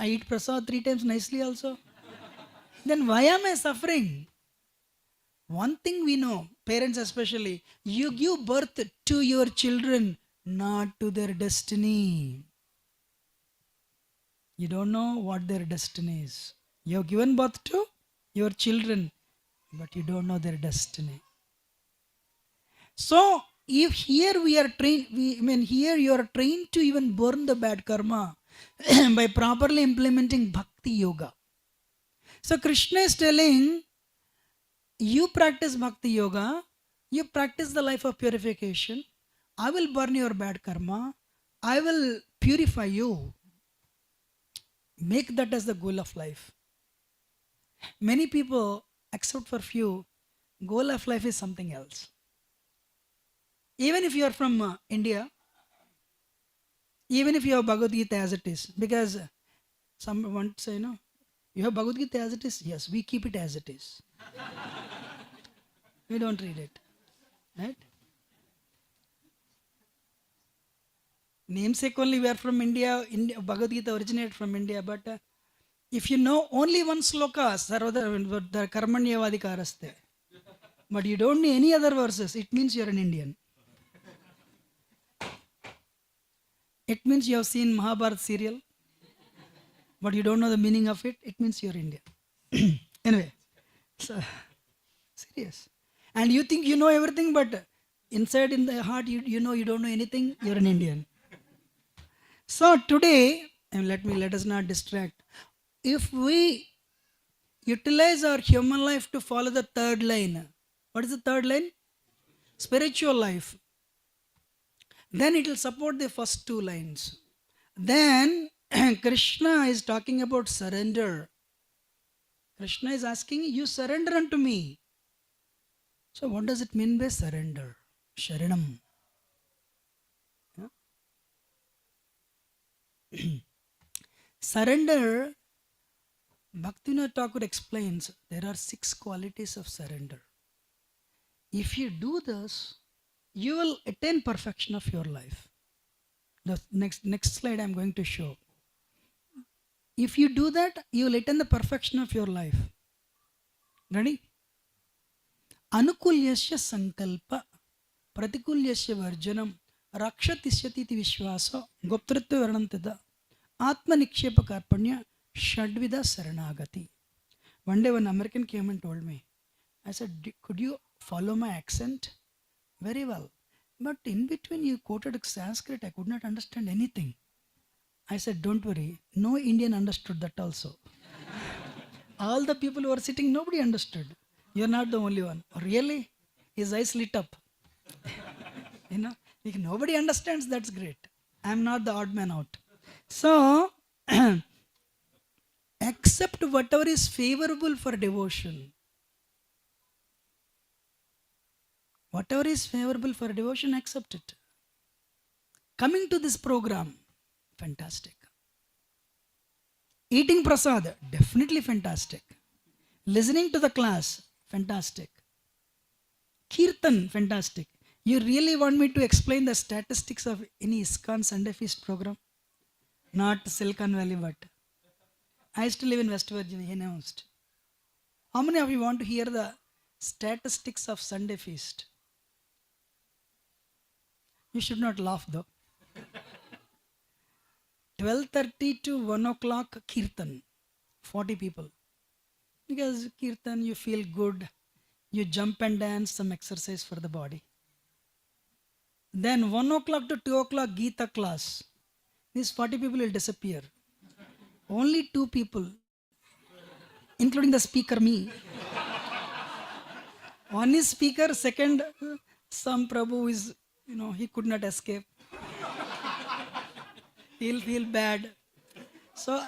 I eat prasad 3 times nicely also. Then why am I suffering? One thing we know, parents especially, you give birth to your children, not to their destiny. You don't know what their destiny is. You have given birth to your children, but you don't know their destiny. So, if here we are trained, here you are trained to even burn the bad karma by properly implementing bhakti yoga. So, Krishna is telling, you practice bhakti yoga, you practice the life of purification, I will burn your bad karma, I will purify you. Make that as the goal of life. Many people, except for few, goal of life is something else. Even if you are from India, even if you have Bhagavad Gita as it is, because someone say, no, you have Bhagavad Gita as it is? Yes, we keep it as it is. We don't read it. Right? Namesake only we are from India, Bhagavad Gita originated from India, but if you know only one sloka, sarvada karmanyavadikaraste, but you don't know any other verses, it means you are an Indian. It means you have seen Mahabharata serial, but you don't know the meaning of it, it means you are Indian. Anyway, so, serious. And you think you know everything, but inside in the heart, you know you don't know anything, you're an Indian. So today, and let us not distract. If we utilize our human life to follow the third line, what is the third line? Spiritual life. Then it will support the first two lines. Then Krishna is talking about surrender. Krishna is asking, you surrender unto me. So what does it mean by surrender? Sharanam. Surrender, Bhaktivinoda Thakur explains, there are 6 qualities of surrender. If you do this, you will attain perfection of your life. The next slide I'm going to show. If you do that, you will attain the perfection of your life. Ready? Anukulyasya sankalpa, pratikulyasya varjanam, rakshatisyati iti vishwasa, goptritva varanantida, atma nikshepa karpanya, shadvida saranagati. One day one American came and told me, I said, could you follow my accent? Very well. But in between you quoted Sanskrit, I could not understand anything. I said, don't worry. No Indian understood that also. All the people who were sitting, nobody understood. You're not the only one. Really? His eyes lit up. You know, if nobody understands, that's great. I'm not the odd man out. So, accept whatever is favorable for devotion. Whatever is favorable for devotion, accept it. Coming to this program, fantastic. Eating prasad, definitely fantastic. Listening to the class, fantastic. Kirtan, fantastic. You really want me to explain the statistics of any ISKCON Sunday Feast program? Not Silicon Valley, but I used to live in West Virginia, he announced. How many of you want to hear the statistics of Sunday Feast? You should not laugh though. 12:30 to 1 o'clock Kirtan, 40 people. Because Kirtan, you feel good, you jump and dance, some exercise for the body. Then 1 o'clock to 2 o'clock Gita class. These 40 people will disappear. Only 2 people, including the speaker, me. One is speaker, second, some Prabhu is, he could not escape. He'll feel bad. So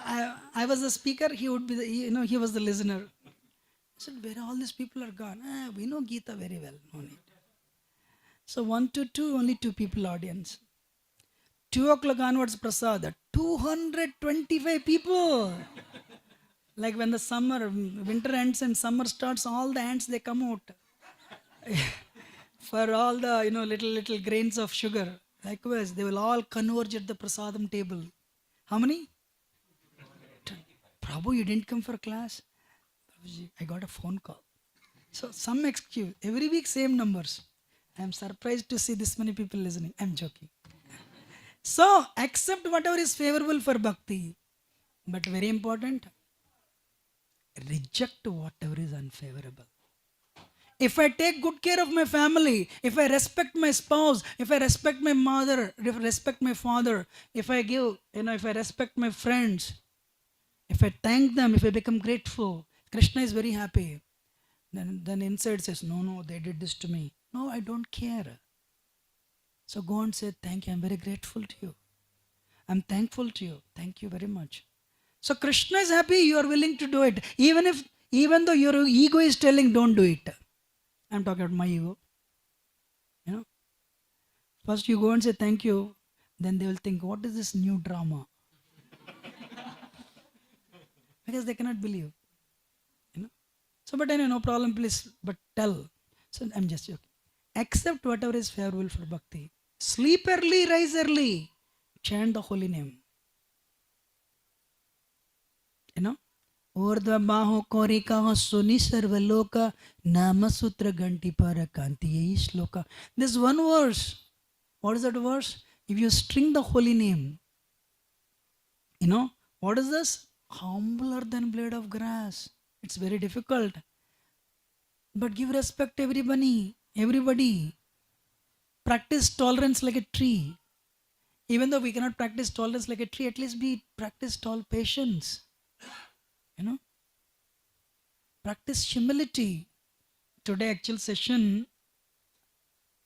I was the speaker, he would be he was the listener. I said, where all these people are gone? We know Gita very well, no need. So 1 to 2, only 2 people audience. 2 o'clock onwards prasad, 225 people. Like when the winter ends and summer starts, all the ants, they come out. For all the, little grains of sugar. Likewise, they will all converge at the prasadam table. How many? Prabhu, you didn't come for class? Prabhuji, I got a phone call. So some excuse. Every week, same numbers. I am surprised to see this many people listening. I am joking. So accept whatever is favorable for bhakti. But very important, reject whatever is unfavorable. If I take good care of my family, if I respect my spouse, if I respect my mother, if I respect my father, if I give, if I respect my friends, if I thank them, if I become grateful, Krishna is very happy. Then inside says, no, they did this to me. No, I don't care. So go and say, thank you, I'm very grateful to you. I'm thankful to you. Thank you very much. So Krishna is happy, you are willing to do it. Even though your ego is telling, don't do it. I'm talking about my ego. First you go and say thank you, then they will think, what is this new drama? Because they cannot believe. So, but no problem, please, but tell. So I'm just joking. Accept whatever is favorable for bhakti. Sleep early, rise early. Chant the holy name. Urdhva baho korikaho suni sarvaloka nama sutra ganti para kanti shloka. This one verse. What is that verse? If you string the holy name, what is this? Humbler than blade of grass. It's very difficult. But give respect to everybody. Practice tolerance like a tree. Even though we cannot practice tolerance like a tree, at least practice patience. Practice humility. Today actual session,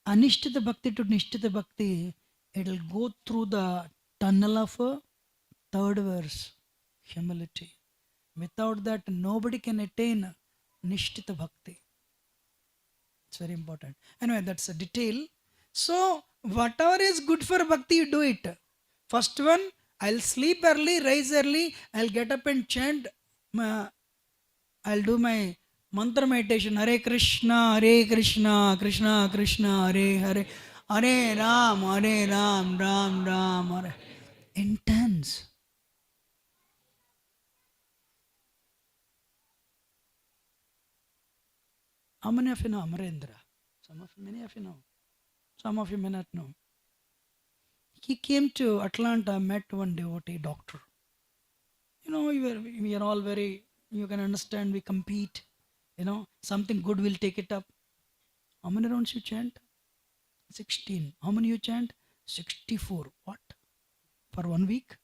Anishtita Bhakti to Nishtita Bhakti, it will go through the tunnel of a third verse, humility. Without that, nobody can attain Nishtita Bhakti. It's very important. Anyway, that's a detail. So, whatever is good for Bhakti, you do it. First one, I'll sleep early, rise early, I'll get up and chant. I'll do my mantra meditation. Hare Krishna, Krishna Krishna, Hare Hare, Hare Ram, Ram Ram, Hare. Intense. How many of you know Amarendra? Many of you know. Some of you may not know. He came to Atlanta, met one devotee doctor. We are all very, you can understand, we compete. Something good will take it up. How many rounds you chant? 16. How many you chant? 64. What? For 1 week?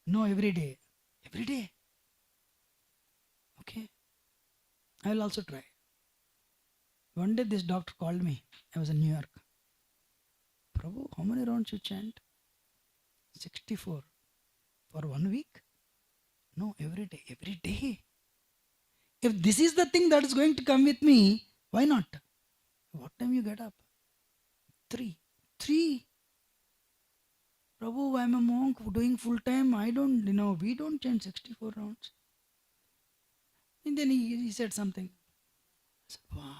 No, every day. Every day. Okay. I will also try. One day this doctor called me. I was in New York. Prabhu, how many rounds you chant? 64. For 1 week? No, every day. Every day. If this is the thing that is going to come with me, why not? What time you get up? 3. 3. Prabhu, I'm a monk doing full time. We don't chant 64 rounds. And then he said something. I said, wow.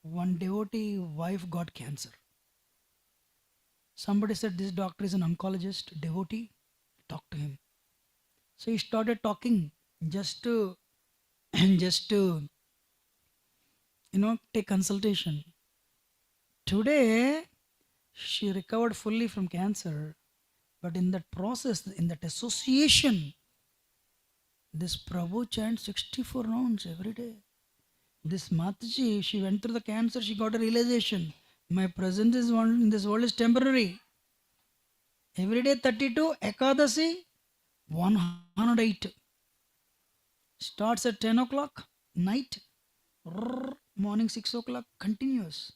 One devotee wife got cancer. Somebody said this doctor is an oncologist, devotee. Talk to him. So he started talking just to just to take consultation. Today she recovered fully from cancer, but in that process, in that association, this Prabhu chants 64 rounds every day. This Mataji, she went through the cancer, she got a realization. My presence in this world is temporary. Every day 32, Ekadasi, 108. Starts at 10 o'clock, night, morning 6 o'clock, continuous.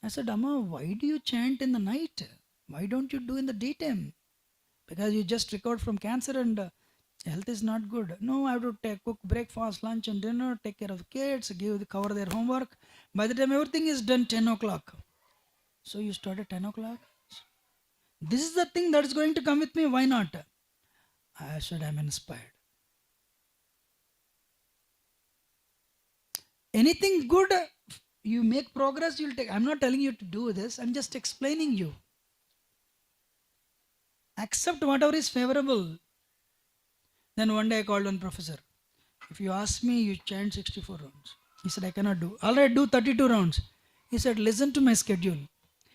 I said, Amma, why do you chant in the night? Why don't you do in the daytime? Because you just recovered from cancer and health is not good. No, I have to cook breakfast, lunch and dinner, take care of the kids, cover their homework. By the time everything is done, 10 o'clock. So you start at 10 o'clock? This is the thing that is going to come with me. Why not? I said, I'm inspired. Anything good, you make progress, you'll take. I'm not telling you to do this. I'm just explaining you. Accept whatever is favorable. Then one day I called one professor. If you ask me, you chant 64 rounds. He said, I cannot do. All right, do 32 rounds. He said, listen to my schedule.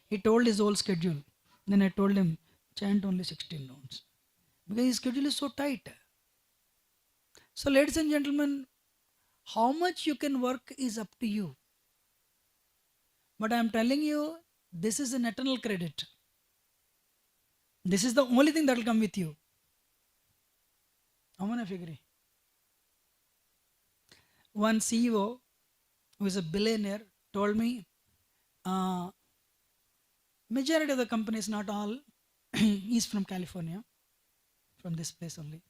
He told his whole schedule. Then I told him, chant only 16 rounds. Because his schedule is so tight. So, ladies and gentlemen, how much you can work is up to you. But I am telling you, this is an eternal credit. This is the only thing that will come with you. How many of you agree? One CEO who is a billionaire told me, majority of the companies, not all, is from California, from this place only.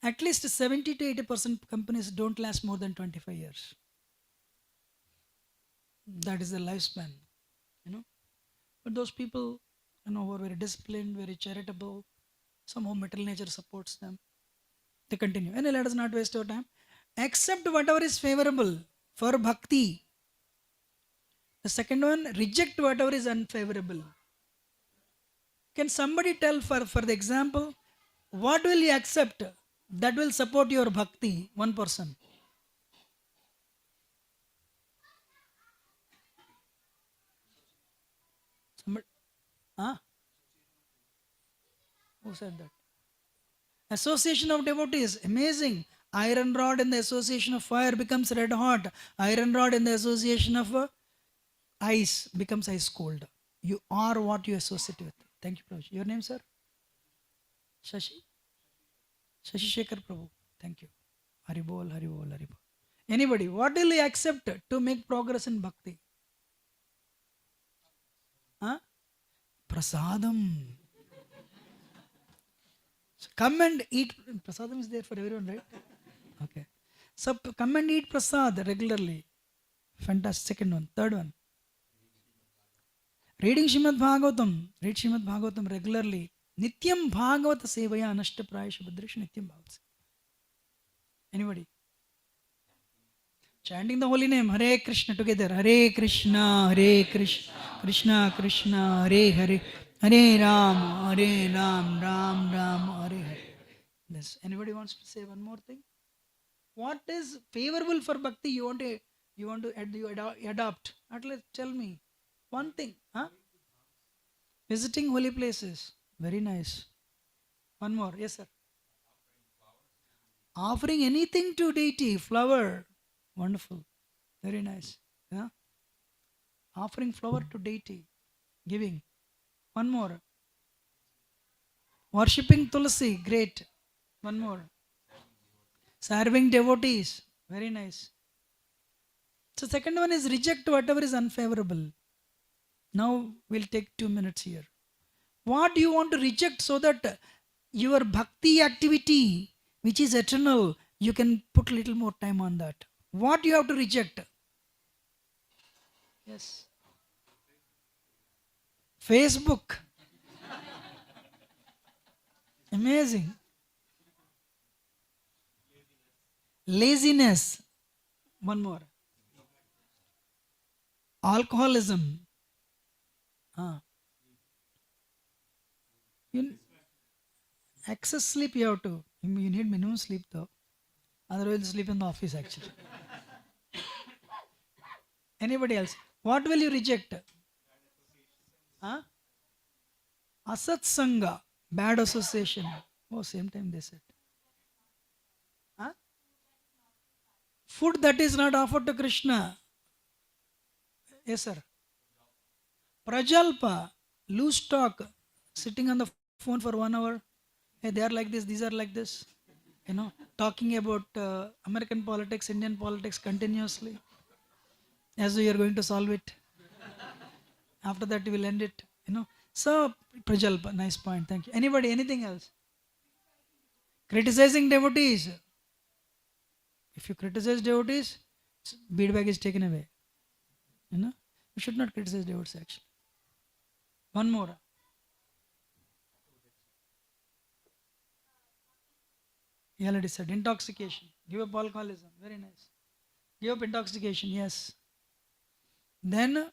At least 70 to 80% companies don't last more than 25 years. That is the lifespan, But those people, who are very disciplined, very charitable, somehow material nature supports them. They continue. And let us not waste our time. Accept whatever is favorable for bhakti. The second one, reject whatever is unfavorable. Can somebody tell for the example, what will you accept that will support your bhakti? One person. Somebody, huh? Who said that? Association of devotees, amazing. Iron rod in the association of fire becomes red hot. Iron rod in the association of ice becomes ice cold. You are what you associate with. Thank you, Prabhu. Your name, sir? Shashi? Shashi Shekhar Prabhu. Thank you. Haribol, Haribol, Haribol. Anybody, what will you accept to make progress in bhakti? Huh? Prasadam. So come and eat. Prasadam is there for everyone, right? Okay. So come and eat prasad regularly. Fantastic. Second one. Third one. Reading Srimad Bhagavatam. Read Srimad Bhagavatam regularly. Nityam Bhagavata Sevaya Anashta Prayasha Bhadresha Nityam Bhagavata. Anybody? Chanting the holy name. Hare Krishna together. Hare Krishna, Hare Krishna, Krishna Krishna, Hare Hare. Hare Ram, Hare Ram, Ram Ram, Hare Hare. Yes. Anybody wants to say one more thing? What is favorable for bhakti? You want to adopt? At least tell me one thing. Huh? Visiting holy places. Very nice. One more. Yes, sir. Offering anything to deity. Flower. Wonderful. Very nice. Yeah. Offering flower to deity. Giving. One more. Worshipping Tulsi. Great. One more. Serving devotees. Very nice. So second one is reject whatever is unfavorable. Now we'll take 2 minutes here. What do you want to reject so that your bhakti activity, which is eternal, you can put little more time on that? What do you have to reject? Yes. Facebook. Amazing. Laziness. One more. Alcoholism. You, excess sleep you have to. You need minimum sleep though. Otherwise you'll sleep in the office actually. Anybody else? What will you reject? Asat Sangha. Bad association. Oh, same time they said. Food that is not offered to Krishna. Yes, sir. Prajalpa. Loose talk. Sitting on the phone for 1 hour. Hey, they are like this, these are like this. Talking about American politics, Indian politics continuously. As though you are going to solve it. After that, you will end it. So, Prajalpa, nice point. Thank you. Anybody, anything else? Criticizing devotees. If you criticize devotees, bead bag is taken away. You should not criticize devotees actually. One more. You already said intoxication. Give up alcoholism. Very nice. Give up intoxication. Yes. Then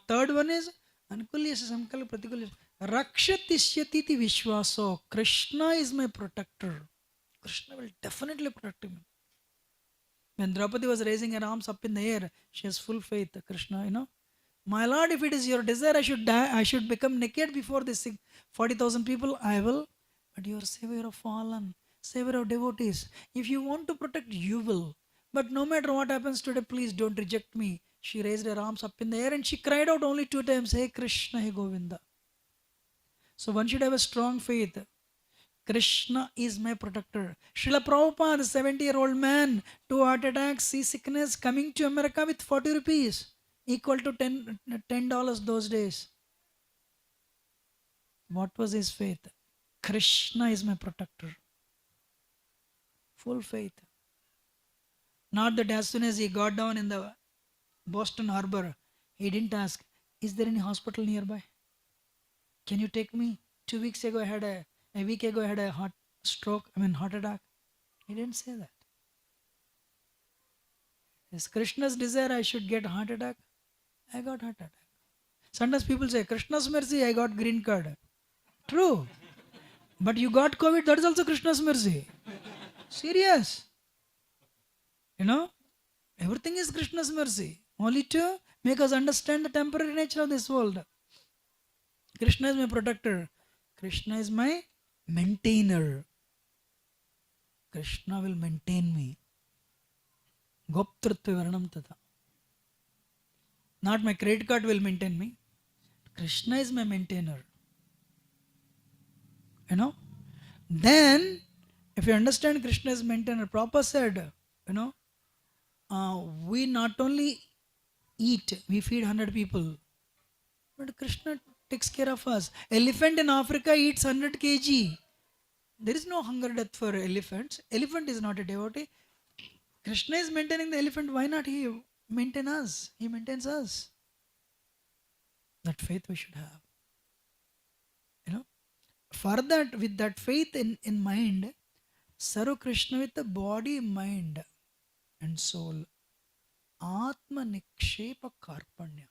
third one is Anukulyasya Samkalpa Pratikulyasya. Rakshatisyatiti Vishwaso. Krishna is my protector. Krishna will definitely protect me. When Draupadi was raising her arms up in the air, she has full faith. Krishna, my Lord, if it is your desire, I should die. I should become naked before this 40,000 people. I will. But you are savior of fallen, savior of devotees. If you want to protect, you will. But no matter what happens today, please don't reject me. She raised her arms up in the air and she cried out only 2 times, Hey Krishna, Hey Govinda. So one should have a strong faith. Krishna is my protector. Srila Prabhupada, 70-year-old man, 2 heart attacks, seasickness, coming to America with 40 rupees, equal to $10 those days. What was his faith? Krishna is my protector. Full faith. Not that as soon as he got down in the Boston Harbor, he didn't ask, is there any hospital nearby? Can you take me? 2 weeks ago, a week ago, I had a heart attack. He didn't say that. Is Krishna's desire I should get a heart attack? I got heart attack. Sometimes people say, Krishna's mercy, I got green card. True. But you got COVID, that is also Krishna's mercy. Serious. Everything is Krishna's mercy. Only to make us understand the temporary nature of this world. Krishna is my protector. Krishna is my maintainer. Krishna will maintain me. Goptritva varanam tata. Not my credit card will maintain me. Krishna is my maintainer. Then, if you understand Krishna is maintainer, Prabhupada said, we not only eat, we feed 100 people. But Krishna takes care of us. Elephant in Africa eats 100 kg. There is no hunger death for elephants. Elephant is not a devotee. Krishna is maintaining the elephant. Why not he maintain us? He maintains us. That faith we should have. For that, with that faith in mind, serve Krishna with the body, mind and soul. Atma Nikshepa Karpanya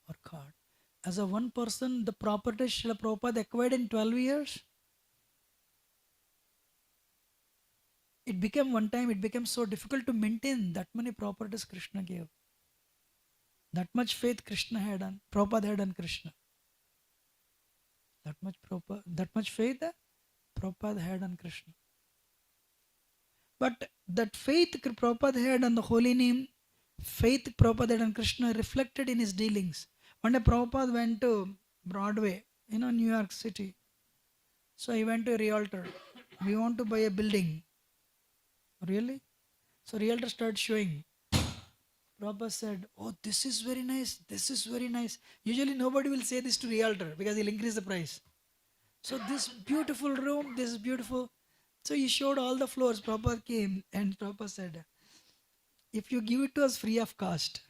or card. As a one person, the property Srila Prabhupada acquired in 12 years. It became so difficult to maintain that many properties Krishna gave. That much faith Prabhupada had on Krishna. That much faith Prabhupada had on Krishna. But that faith Prabhupada had on the holy name, faith Prabhupada had on Krishna reflected in his dealings. One day Prabhupada went to Broadway, New York City. So he went to a realtor. We want to buy a building. Really? So realtor started showing. Prabhupada said, "Oh, this is very nice. This is very nice." Usually nobody will say this to realtor because he'll increase the price. So this beautiful room, this is beautiful. So he showed all the floors. Prabhupada came and Prabhupada said, "If you give it to us free of cost,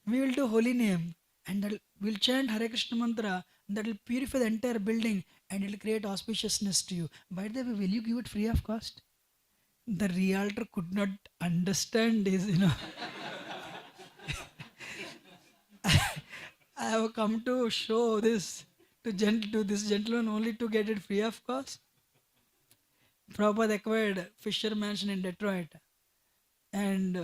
we will do holy name and we'll chant Hare Krishna mantra that will purify the entire building and it will create auspiciousness to you. By the way, will you give it free of cost?" The realtor could not understand his. I have come to show this to this gentleman only to get it free of cost. Prabhupada acquired Fisher Mansion in Detroit, and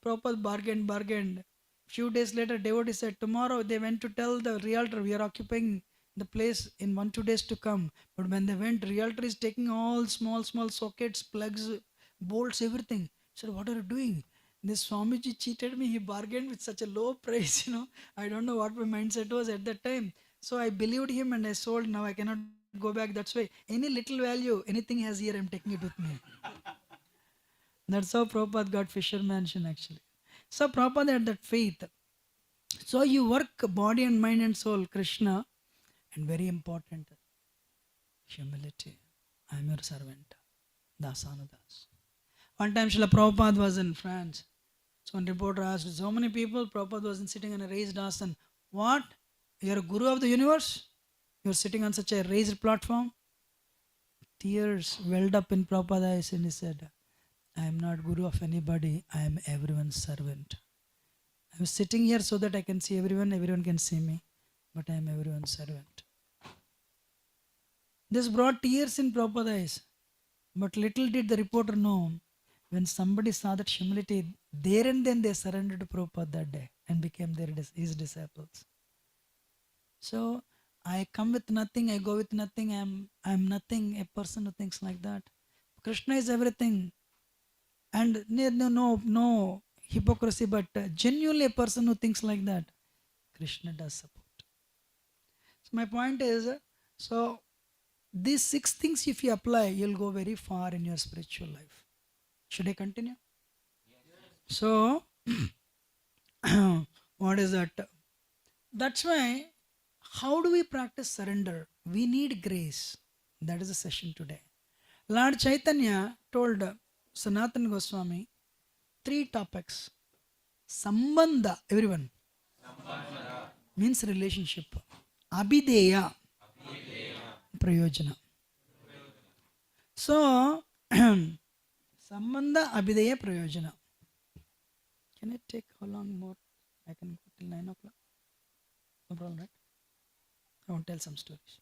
Prabhupada bargained. Few days later, devotee said, tomorrow they went to tell the realtor, we are occupying the place in 1-2 days to come. But when they went, realtor is taking all small sockets, plugs, bolts, everything. Said, what are you doing? This Swamiji cheated me. He bargained with such a low price. I don't know what my mindset was at that time. So I believed him and I sold. Now I cannot go back. That's why any little value, anything has here, I'm taking it with me. That's how Prabhupada got Fisher Mansion actually. So Prabhupada had that faith. So you work body and mind and soul, Krishna, and very important, humility. I am your servant, Dasanudas. One time Srila Prabhupada was in France. So one reporter asked, so many people, Prabhupada was sitting on a raised asana. What? You're a guru of the universe? You're sitting on such a raised platform? Tears welled up in Prabhupada's eyes and he said, I am not guru of anybody, I am everyone's servant. I am sitting here so that I can see everyone can see me, but I am everyone's servant. This brought tears in Prabhupada's eyes, but little did the reporter know, when somebody saw that humility, there and then they surrendered to Prabhupada that day and became his disciples. So, I come with nothing, I go with nothing, I am nothing, a person who thinks like that. Krishna is everything. And no hypocrisy, but genuinely a person who thinks like that, Krishna does support. So my point is, so these 6 things if you apply, you'll go very far in your spiritual life. Should I continue? So, what is that? That's why, how do we practice surrender? We need grace. That is the session today. Lord Chaitanya told Sanatana Goswami 3 topics. Sambandha, everyone. Sambandha means relationship. Abhideya, prayojana. So, Sambandha, Abhideya, prayojana. Can I take how long more? I can go till 9 o'clock. No problem, right? I want to tell some stories.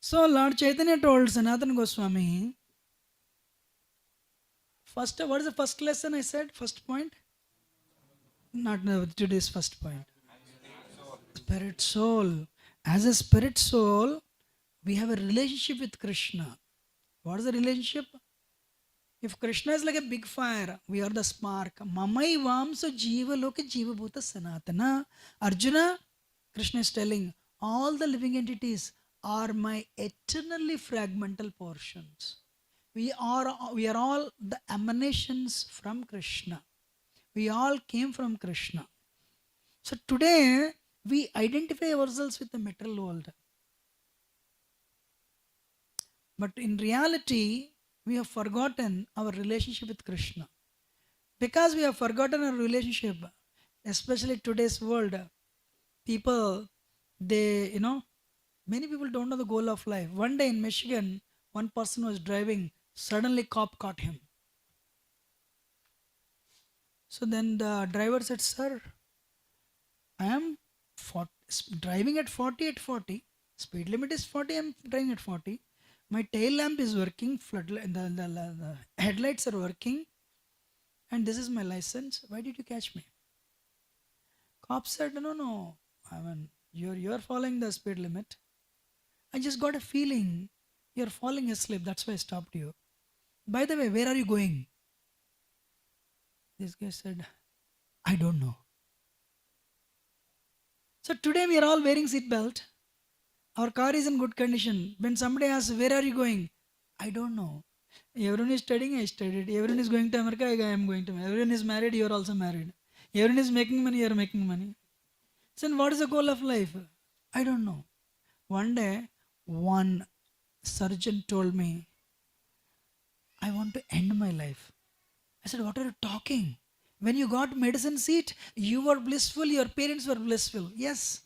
So, Lord Chaitanya told Sanatana Goswami, first, what is the first lesson I said? First point? Not today's first point. Spirit soul. As a spirit soul, we have a relationship with Krishna. What is the relationship? If Krishna is like a big fire, we are the spark. Mamai vamsa jiva loka jiva bhuta sanatana. Arjuna, Krishna is telling, all the living entities are my eternally fragmental portions. We are all the emanations from Krishna. We all came from Krishna. So today, we identify ourselves with the material world. But in reality, we have forgotten our relationship with Krishna. Because we have forgotten our relationship, especially today's world, people, many people don't know the goal of life. One day in Michigan, one person was driving, suddenly cop caught him. So then the driver said, sir, I am driving at 40, speed limit is 40, I am driving at 40. My tail lamp is working, the headlights are working, and this is my license. Why did you catch me? Cop said, no. I mean, you're following the speed limit. I just got a feeling you're falling asleep. That's why I stopped you. By the way, where are you going? This guy said, I don't know. So today we are all wearing seat belt. Our car is in good condition. When somebody asks, where are you going? I don't know. Everyone is studying, I studied. Everyone is going to America, I am going to America. Everyone is married, you are also married. Everyone is making money, you are making money. So what is the goal of life? I don't know. One day, one surgeon told me, I want to end my life. I said, what are you talking? When you got medicine seat, you were blissful, your parents were blissful. Yes,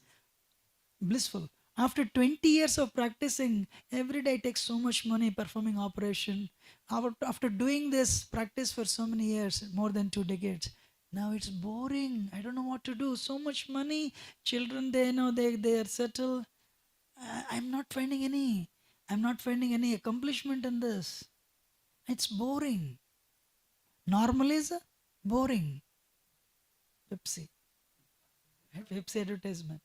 blissful. After 20 years of practicing, every day takes so much money performing operation. After doing this practice for so many years, more than 2 decades, now it's boring. I don't know what to do. So much money, children, they know they are settled. I'm not finding any. I'm not finding any accomplishment in this. It's boring. Normal is boring. Pepsi. Pepsi advertisement.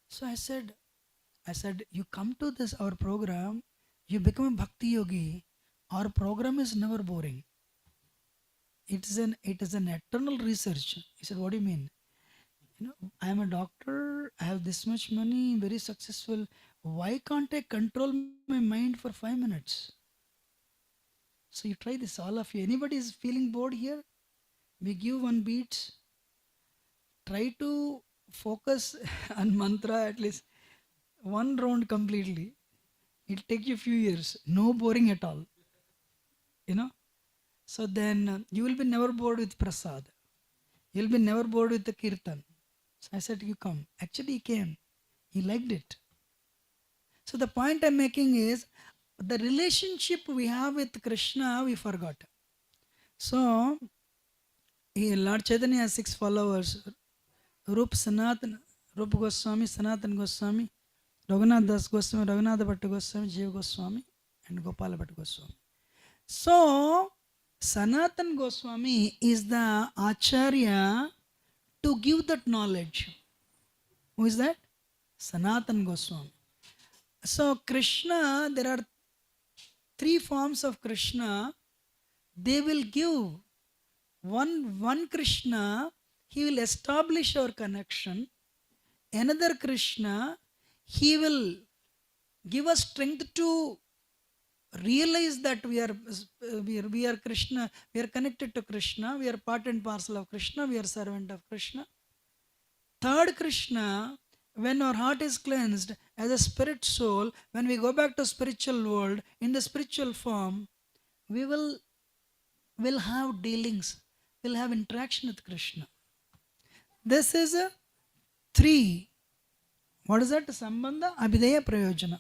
So I said, you come to this our program, you become a bhakti yogi. Our program is never boring. It is an eternal research. He said, what do you mean? I am a doctor, I have this much money, very successful. Why can't I control my mind for 5 minutes? So you try this, all of you. Anybody is feeling bored here? We give one beat. Try to focus on mantra at least one round completely. It'll take you a few years. No boring at all. You know? So then you will be never bored with prasad. You'll be never bored with the kirtan. So I said, you come. Actually, he came. He liked it. So the point I'm making is the relationship we have with Krishna, we forgot. So Lord Chaitanya has 6 followers. Rup Sanatan, Rup Goswami, Sanatan Goswami, Raghunath Das Goswami, Raghunath Bhatt Goswami, Jiva Goswami, and Gopala Bhatt Goswami. So Sanatan Goswami is the Acharya to give that knowledge. Who is that? Sanatan Goswami. So Krishna, there are 3 forms of Krishna. They will give one Krishna, he will establish our connection. Another Krishna, he will give us strength to realize that we are Krishna, we are connected to Krishna, we are part and parcel of Krishna, we are servant of Krishna. Third Krishna, when our heart is cleansed as a spirit soul, when we go back to spiritual world, in the spiritual form, we will have dealings, we'll have interaction with Krishna. This is a 3. What is that? Sambandha, Abhideya, Prayojana.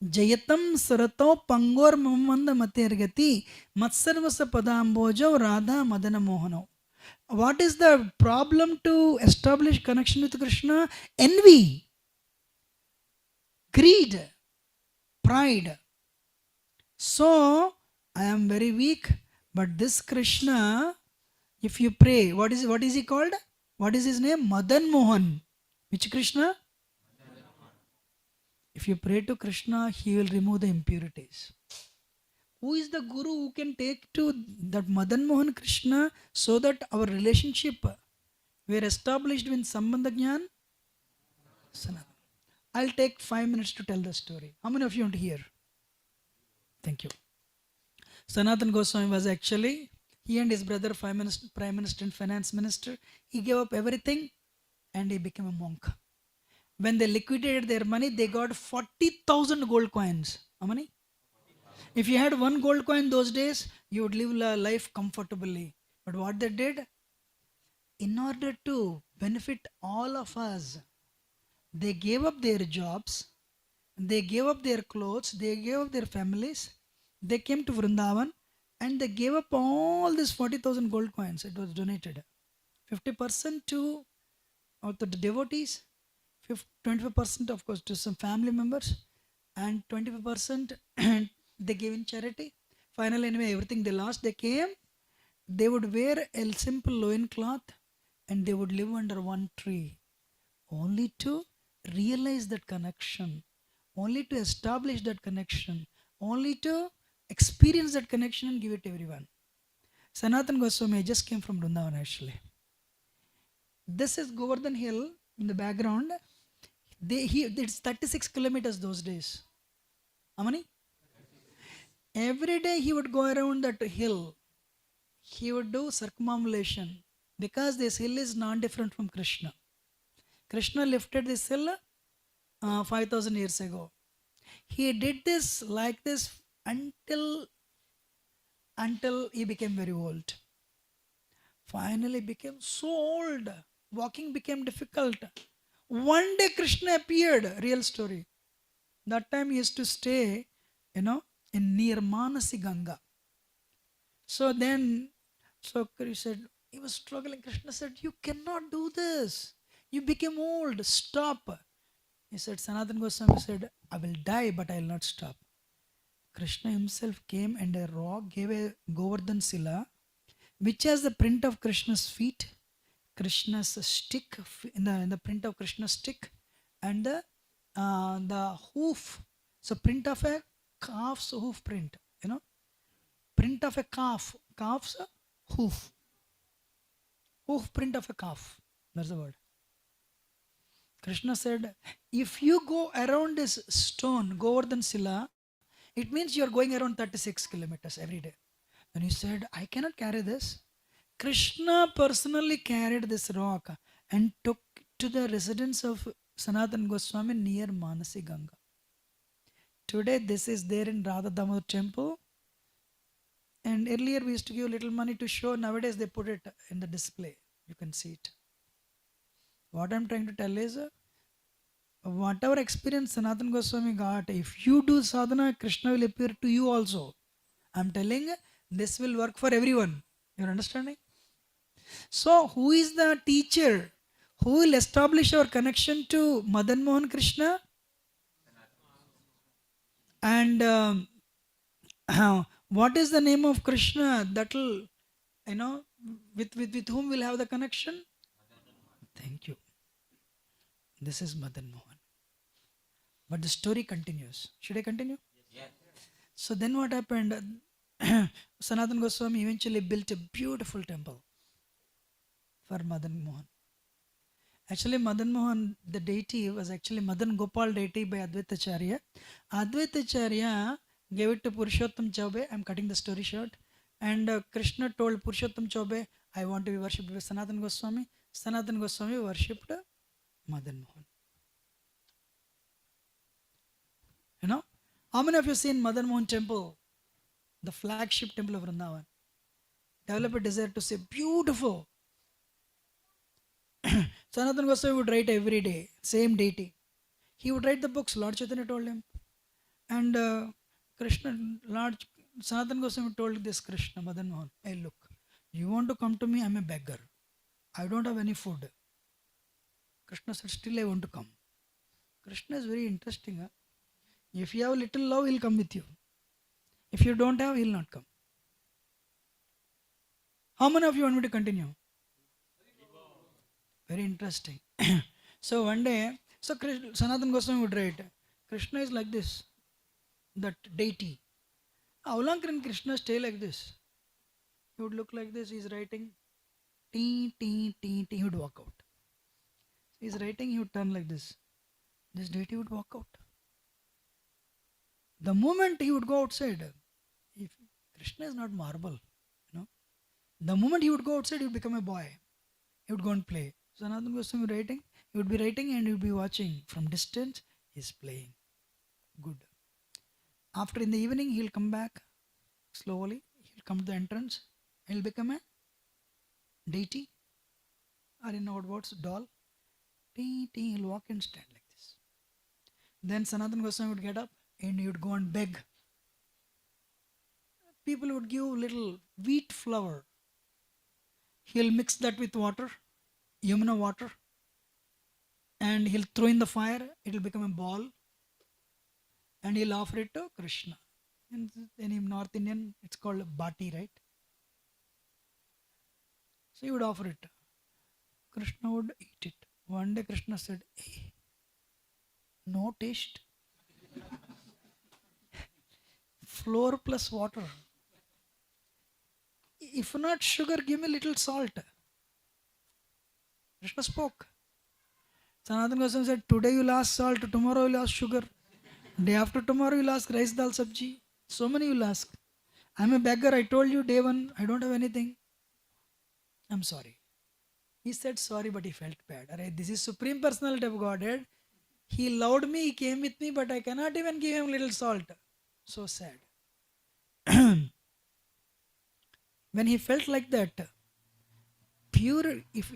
Jayatam Sarato Pangor Mamanda Matergati Matsarvasa Padambojo Radha Madana Mohano. What is the problem to establish connection with Krishna? Envy, greed, pride. So I am very weak, but this Krishna, if you pray, what is he called? What is his name? Madan Mohan. Which Krishna? If you pray to Krishna, he will remove the impurities. Who is the guru who can take to that Madan Mohan Krishna so that our relationship were established with Sambandha Jnana? Sanatana. I'll take 5 minutes to tell the story. How many of you want to hear? Thank you. Sanatan Goswami was actually, he and his brother, Prime Minister and Finance Minister, he gave up everything and he became a monk. When they liquidated their money, they got 40,000 gold coins. How many? If you had 1 gold coin those days, you would live a life comfortably. But what they did, in order to benefit all of us, they gave up their jobs, they gave up their clothes, they gave up their families, they came to Vrindavan and they gave up all these 40,000 gold coins. It was donated. 50% to the devotees, 25% of course to some family members, and 25% they gave in charity. Finally, anyway, everything they lost, they came, they would wear a simple loin cloth and they would live under one tree, only to realize that connection, only to establish that connection, only to experience that connection and give it to everyone. Sanatan Goswami just came from Vrindavan actually. This is Govardhan Hill. In the background, it's 36 kilometers those days. How many? Every day he would go around that hill. He would do circumambulation because this hill is non different from Krishna. Krishna lifted this hill 5,000 years ago. He did this like this until he became very old. Finally became so old. Walking became difficult. One day Krishna appeared. Real story. That time he used to stay, in near Manasi Ganga. So then, he said, he was struggling. Krishna said, you cannot do this. You became old. Stop. He said, Sanatana Goswami said, I will die, but I will not stop. Krishna himself came and a rock gave a Govardhan Sila, which has the print of Krishna's feet, Krishna's stick, in the print of Krishna's stick, and the hoof. So print of a calf's hoof print, print of a calf's hoof print of a calf. That's the word. Krishna said, if you go around this stone, Govardhan Sila, it means you are going around 36 kilometers every day. Then he said, I cannot carry this. Krishna personally carried this rock and took to the residence of Sanatana Goswami near Manasi Ganga. Today this is there in Radha Damodar temple. And earlier we used to give little money to show. Nowadays they put it in the display. You can see it. What I'm trying to tell is, whatever experience Sanatana Goswami got, if you do sadhana, Krishna will appear to you also. I'm telling, this will work for everyone. You're understanding? So, who is the teacher? Who will establish our connection to Madan Mohan Krishna? And what is the name of Krishna that will, with whom we'll have the connection? Thank you. This is Madan Mohan. But the story continues. Should I continue? Yes. So then what happened? Sanatana Goswami eventually built a beautiful temple for Madan Mohan. Actually, Madan Mohan, the deity, was actually Madan Gopal deity by Advaitacharya. Advaitacharya gave it to Purushottam Chaube. I'm cutting the story short. And Krishna told Purushottam Chaube, I want to be worshipped by Sanatana Goswami. Sanatana Goswami worshipped Madan Mohan. How many of you seen Madan Mohan temple? The flagship temple of Vrindavan. Develop a desire to say, beautiful. Sanatana Goswami would write every day, same deity. He would write the books, Lord Chaitanya told him. And Sanatana Goswami told this Krishna, Madan Mohan, hey look, you want to come to me, I'm a beggar. I don't have any food. Krishna said, still I want to come. Krishna is very interesting. Huh? If you have little love, he'll come with you. If you don't have, he'll not come. How many of you want me to continue? Very interesting. So one day, Sanatana Goswami would write, Krishna is like this, that deity. How long can Krishna stay like this? He would look like this, he's writing, tee, tee, tee, tee, he would walk out. He's writing, he would turn like this. This deity would walk out. The moment he would go outside, if Krishna is not marble, the moment he would go outside, he would become a boy. He would go and play. So Sanatana Goswami writing, he would be writing and he would be watching. From distance, he's playing. Good. After in the evening, he'll come back slowly. He'll come to the entrance. He'll become a deity. Or in our words, doll. He'll walk and stand like this. Then Sanatana Goswami would get up and he would go and beg. People would give little wheat flour. He'll mix that with water, Yamuna water, and he'll throw in the fire. It will become a ball, and he'll offer it to Krishna. In North Indian, it's called bati, right? So he would offer it. Krishna would eat it. One day Krishna said, hey, no taste. Flour plus water. If not sugar, give me little salt. Krishna spoke. Sanatana Goswami said, today you'll ask salt, tomorrow you'll ask sugar. Day after tomorrow you'll ask rice, dal, sabji. So many you'll ask. I'm a beggar, I told you day one, I don't have anything. I'm sorry. He said sorry, but he felt bad. Array, this is Supreme Personality of Godhead. He loved me, he came with me, but I cannot even give him little salt. So sad. When he felt like that, pure, if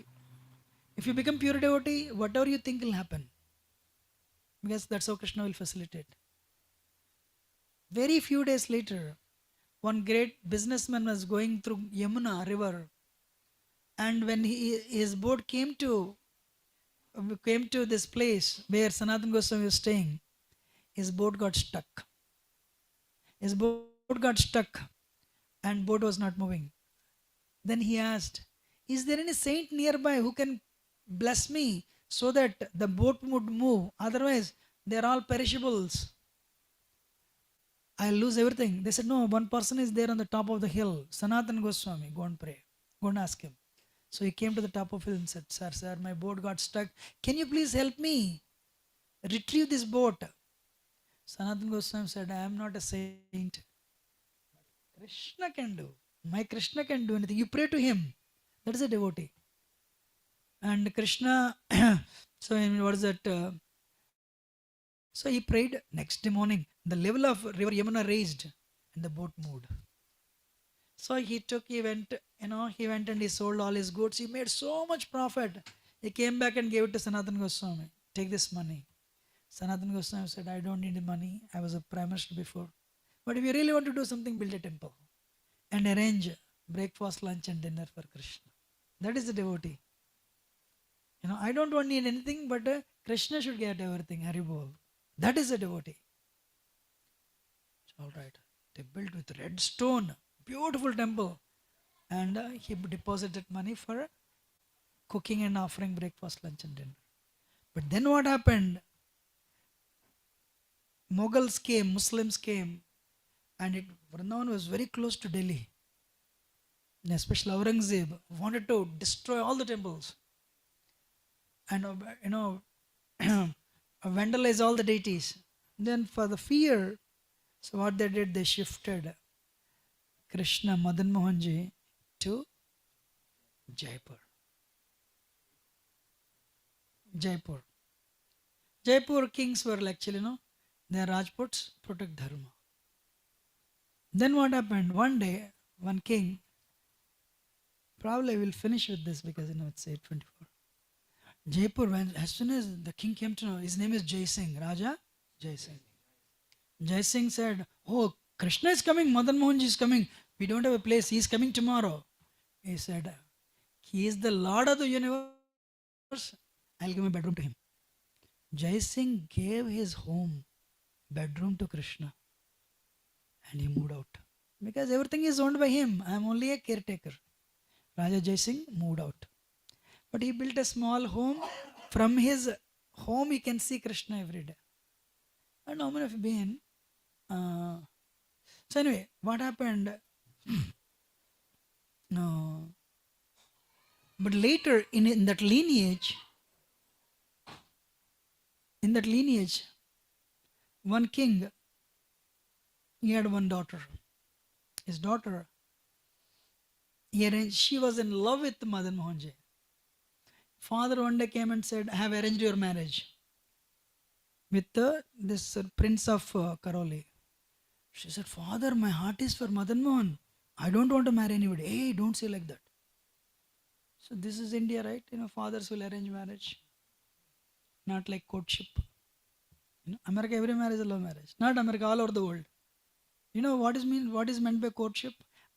you become pure devotee, whatever you think will happen. Because that's how Krishna will facilitate. Very few days later, one great businessman was going through Yamuna river, and when his boat came to this place where Sanatana Goswami was staying, his boat got stuck. His boat got stuck, and boat was not moving. Then he asked, "Is there any saint nearby who can bless me so that the boat would move? Otherwise, they are all perishables. I'll lose everything." They said, "No, one person is there on the top of the hill, Sanatana Goswami. Go and pray. Go and ask him." So he came to the top of the hill and said, Sir, my boat got stuck. Can you please help me retrieve this boat?" Sanatana Goswami said, "I am not a saint. Krishna can do. My Krishna can do anything. You pray to him. That is a devotee." And Krishna, so what is that? So he prayed. Next morning, the level of river Yamuna raised and the boat moved. So he went and he sold all his goods. He made so much profit. He came back and gave it to Sanatana Goswami. "Take this money." Sanatana Goswami said, "I don't need the money. I was a prime minister before. But if you really want to do something, build a temple and arrange breakfast, lunch, and dinner for Krishna." That is the devotee. I don't want need anything, but Krishna should get everything. Haribol. That is a devotee. All right. They built with red stone, beautiful temple, and he deposited money for cooking and offering breakfast, lunch, and dinner. But then what happened? Mughals came, Muslims came, and Vrindavan was very close to Delhi. And especially Aurangzeb wanted to destroy all the temples and vandalize all the deities. Then for the fear, so what they did, they shifted Krishna Madan Mohanji to Jaipur. Jaipur kings were actually, they are Rajputs, protect Dharma. Then what happened? One day, one king, probably I will finish with this because it's 8:24. Jaipur, as soon as the king came to know, his name is Jai Singh, Raja Jai Singh. Jai Singh said, "Oh, Krishna is coming, Madan Mohanji is coming. We don't have a place, he is coming tomorrow." He said, "He is the Lord of the universe. I'll give a bedroom to him." Jai Singh gave his home, bedroom to Krishna, and he moved out. Because everything is owned by him. I am only a caretaker. Raja Jai Singh moved out. But he built a small home. From his home, he can see Krishna every day. And how many have been? So anyway, what happened? No. But later in that lineage, one king, he had one daughter. His daughter, she was in love with Madan Mohanji. Father one day came and said, "I have arranged your marriage with this prince of Karoli." She said, "Father, my heart is for Madan Mohan. I don't want to marry anybody." "Hey, don't say like that." So this is India, right? Fathers will arrange marriage. Not like courtship. America, every marriage is a love marriage. Not America, all over the world. What is meant by courtship?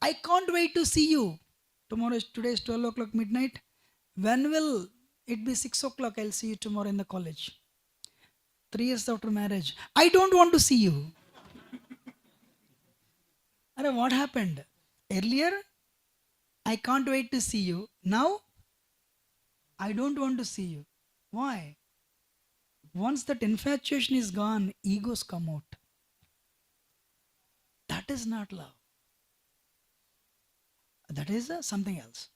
"I can't wait to see you. Today is 12 o'clock midnight. When will it be 6 o'clock? I'll see you tomorrow in the college." 3 years after marriage, "I don't want to see you." What happened? Earlier, "I can't wait to see you." Now, "I don't want to see you." Why? Once that infatuation is gone, egos come out. That is not love. That is something else.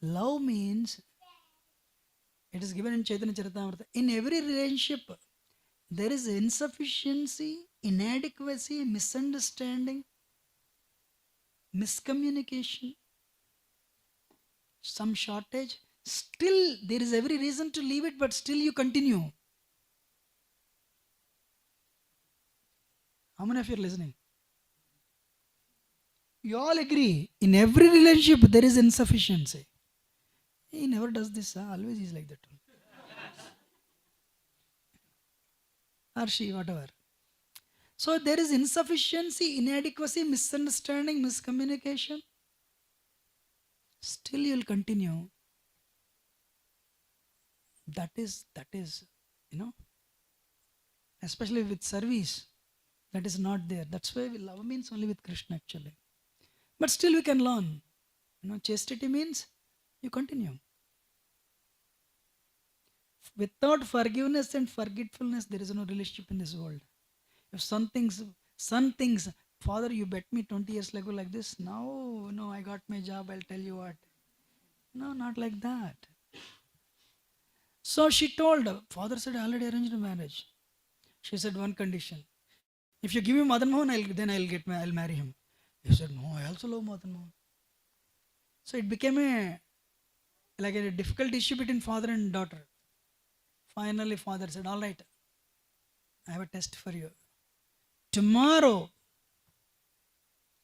Love means It is given in Chaitanya Charitamrita. In every relationship, there is insufficiency, inadequacy, misunderstanding, miscommunication, some shortage. Still, there is every reason to leave it, but still you continue. How many of you are listening? You all agree, in every relationship, there is insufficiency. He never does this, always he's like that. Or she, whatever. So there is insufficiency, inadequacy, misunderstanding, miscommunication. Still you'll continue. That is, especially with service, that is not there. That's why love means only with Krishna actually. But still we can learn. Chastity means you continue. Without forgiveness and forgetfulness, there is no relationship in this world. If son thinks, Father, you bet me 20 years ago like this. Now, no, I got my job, I'll tell you what. No, not like that. So she told, Father said, I already arranged a marriage. She said, one condition. If you give me Madan Mohan, I'll marry him. He said, no, I also love Madan Mohan. So it became like a difficult issue between father and daughter. Finally, father said, all right, I have a test for you. Tomorrow,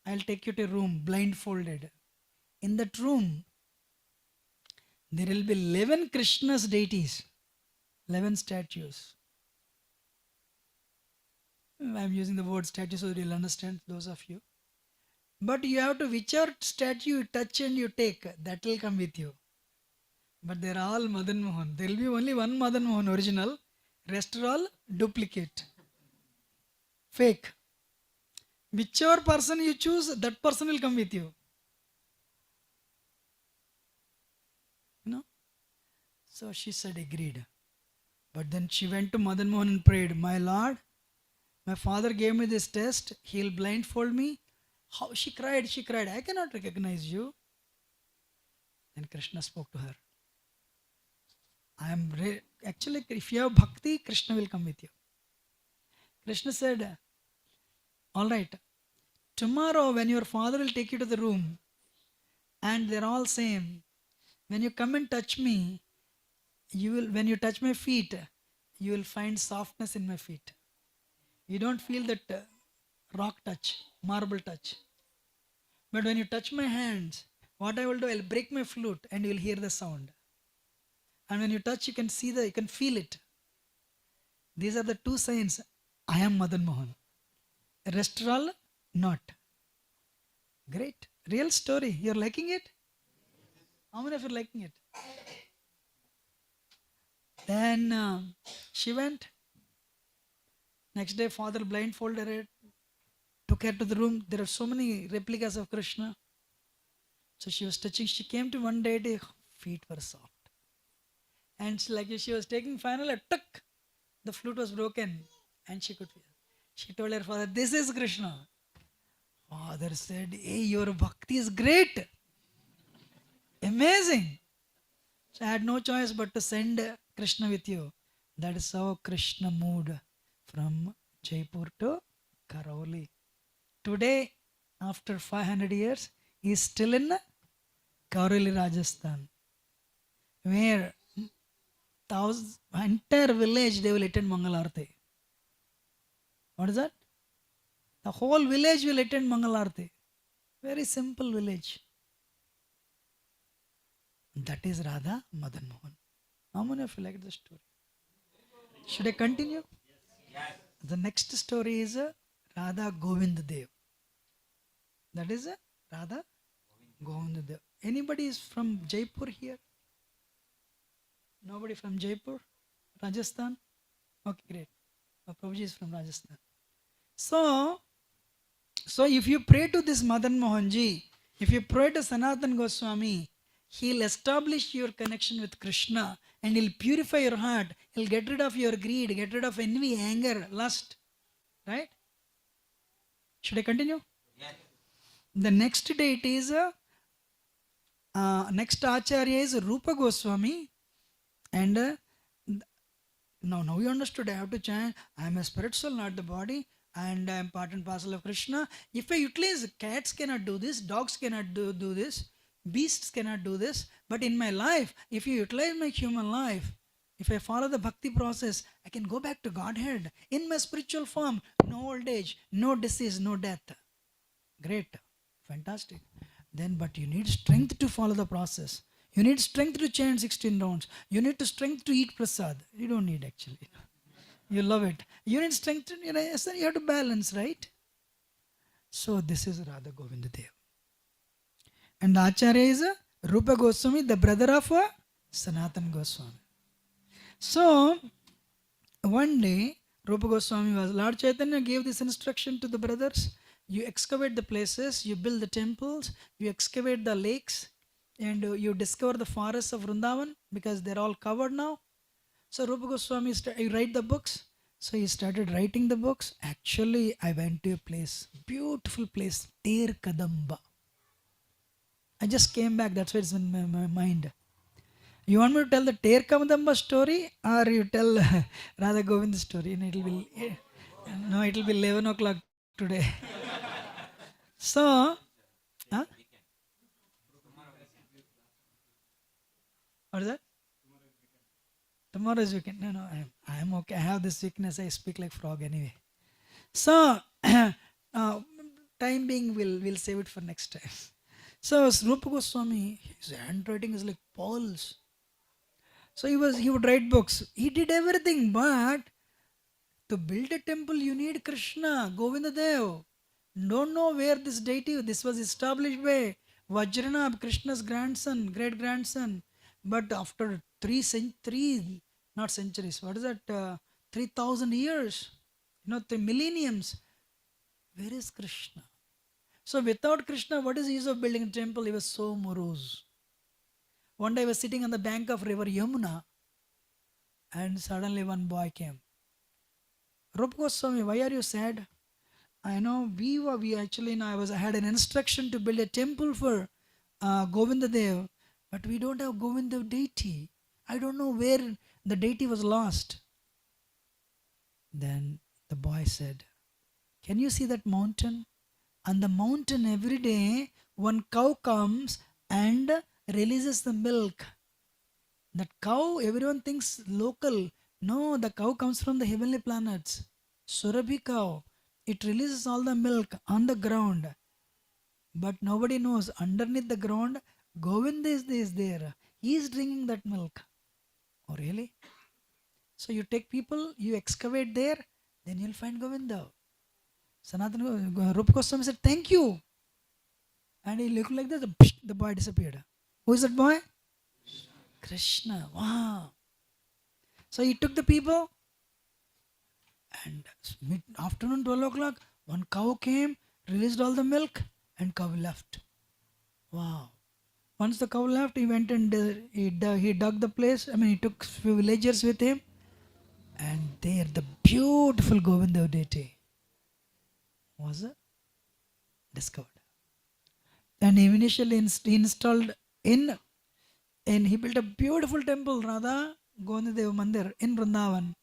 I'll take you to a room blindfolded. In that room, there will be 11 Krishna's deities, 11 statues. I'm using the word statue so that you'll understand, those of you. But you have to, whichever statue you touch and you take, that will come with you. But they're all Madan Mohan. There will be only one Madan Mohan original, rest are all duplicate, fake. Whichever person you choose, that person will come with you. So she said, agreed. But then she went to Madan Mohan and prayed, my Lord, my father gave me this test, he'll blindfold me. How? She cried, I cannot recognize you. Then Krishna spoke to her. Actually, if you have bhakti, Krishna will come with you. Krishna said, all right, tomorrow when your father will take you to the room and they're all same, when you come and touch me, when you touch my feet, you will find softness in my feet. You don't feel that rock touch, marble touch. But when you touch my hands, what I will do, I'll break my flute and you will hear the sound. And when you touch, you can feel it. These are the two signs. I am Madan Mohan. Rest are all not. Great. Real story. You're liking it? How many of you are liking it? Then she went. Next day, father blindfolded her, took her to the room. There are so many replicas of Krishna. So she was touching. She came to one day, her feet were soft. And she was taking finally, tuck, the flute was broken. And she could feel. She told her father, this is Krishna. Father said, hey, your bhakti is great. Amazing. So I had no choice but to send Krishna with you. That is how Krishna moved from Jaipur to Karauli. Today, after 500 years, he is still in Karauli, Rajasthan, where entire village they will attend Mangal Arati. What is that? The whole village will attend Mangal Arati. Very simple village. That is Radha Madan Mohan. How many of you like the story? Should I continue? Yes. The next story is Radha Govind Dev. That is Radha Govind Dev. Anybody is from Jaipur here? Nobody from Jaipur? Rajasthan? Okay, great. Prabhuji is from Rajasthan. So if you pray to this Madan Mohanji, if you pray to Sanatan Goswami, he'll establish your connection with Krishna and he'll purify your heart. He'll get rid of your greed, get rid of envy, anger, lust. Right? Should I continue? Yes. The next date is, next Acharya is Rupa Goswami And now you understood. I have to chant. I am a spirit soul, not the body, and I am part and parcel of Krishna. If I utilize, cats cannot do this, dogs cannot do this, beasts cannot do this. But in my life, if you utilize my human life, if I follow the bhakti process, I can go back to Godhead in my spiritual form. No old age, no disease, no death. Great, fantastic. Then, but you need strength to follow the process. You need strength to chant 16 rounds. You need to strength to eat prasad. You don't need actually. You love it. You need strength. Yes, then you have to balance, right? So this is Radha Govinda Dev. And Acharya is Rupa Goswami, the brother of Sanatan Goswami. So one day, Rupa Goswami was, Lord Chaitanya gave this instruction to the brothers. You excavate the places, you build the temples, you excavate the lakes, and you discover the forests of Vrindavan because they're all covered now. So Rupa Goswami, you write the books. So he started writing the books. Actually, I went to a place, beautiful place, Ter Kadamba. I just came back, that's why it's in my mind. You want me to tell the Ter Kadamba story or you tell Radha Govind story? And it'll be, no, it'll be 11 o'clock today. So, huh? What is that? Tomorrow is weekend. No, I'm okay. I have this weakness. I speak like frog anyway. So, time being, we'll save it for next time. So, Rupa Goswami, his handwriting is like pearls. So he would write books. He did everything, but to build a temple, you need Krishna, Govinda Dev. Don't know where this deity, this was established by Vajranabh, Krishna's grandson, great grandson. But after not centuries, what is that? 3,000 years, 3 millenniums. Where is Krishna? So without Krishna, what is the use of building a temple? He was so morose. One day I was sitting on the bank of river Yamuna, and suddenly one boy came. Rupa Goswami, why are you sad? I know we actually, I had an instruction to build a temple for Govinda Dev, but we don't have Govinda deity. I don't know where the deity was lost. Then the boy said, can you see that mountain? On the mountain every day, one cow comes and releases the milk. That cow, everyone thinks local. No, the cow comes from the heavenly planets. Surabhi cow. It releases all the milk on the ground. But nobody knows. Underneath the ground, Govinda is there. He is drinking that milk. Oh, really? So you take people, you excavate there, then you'll find Govinda. Sanatana Rupa Goswami said, thank you. And he looked like that, the boy disappeared. Who is that boy? Krishna. Wow. So he took the people, and afternoon 12 o'clock, one cow came, released all the milk, and cow left. Wow. Once the cow left, he went and he dug the place. He took few villagers with him, and there the beautiful Govinda deity was discovered. And he initially installed and he built a beautiful temple, Radha Govinda Dev Mandir in Vrindavan.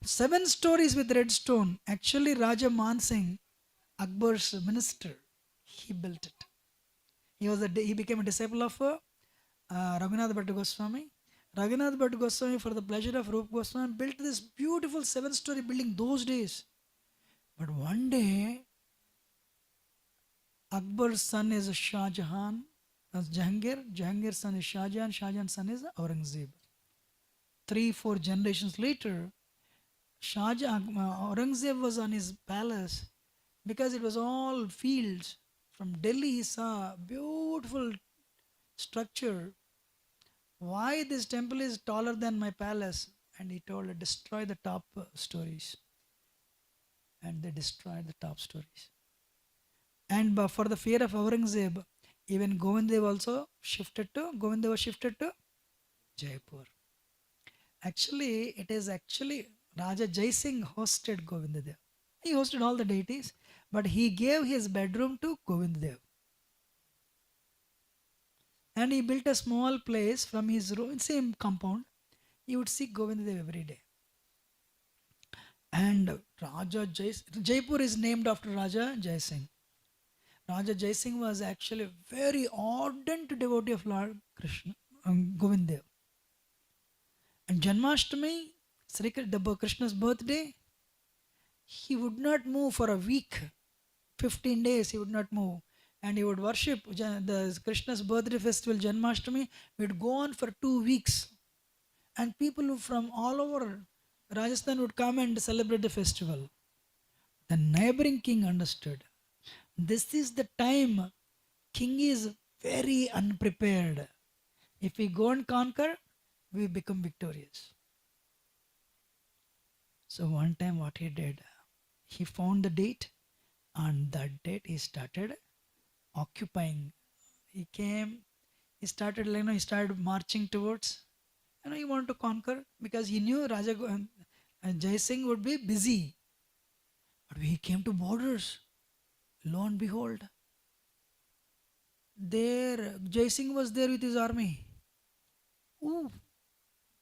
7 stories with red stone. Actually, Raja Man Singh, Akbar's minister, he built it. He became a disciple of Raghunath Bhatta Goswami. Raghunath Bhatta Goswami, for the pleasure of Rupa Goswami, built this beautiful 7-story building those days. But one day, Akbar's son is Shah Jahan, that's Jahangir. Jahangir's son is Shah Jahan. Shah Jahan's son is Aurangzeb. 3-4 generations later, Aurangzeb was on his palace because it was all fields. From Delhi, he saw a beautiful structure. Why this temple is taller than my palace? And he told, destroy the top stories. And they destroyed the top stories. And for the fear of Aurangzeb, even Govinda also shifted to Jaipur. Actually, it is Raja Jai Singh hosted Govinda Dev. He hosted all the deities, but he gave his bedroom to Govinda Dev. And he built a small place from his room, same compound. He would see Govindadev every day. And Jaipur is named after Raja Jai Singh. Raja Jai Singh was actually a very ardent devotee of Lord Krishna, Govindadev. And Janmashtami, Krishna's birthday, he would not move for a week. 15 days he would not move. And he would worship the Krishna's birthday festival, Janmashtami, would go on for 2 weeks. And people from all over Rajasthan would come and celebrate the festival. The neighboring king understood. This is the time king is very unprepared. If we go and conquer, we become victorious. So one time what he did, he found the date. On that date he started occupying. He came, he started marching towards, he wanted to conquer because he knew Raja Jai Singh would be busy. But when he came to borders, lo and behold, there Jai Singh was there with his army. Ooh,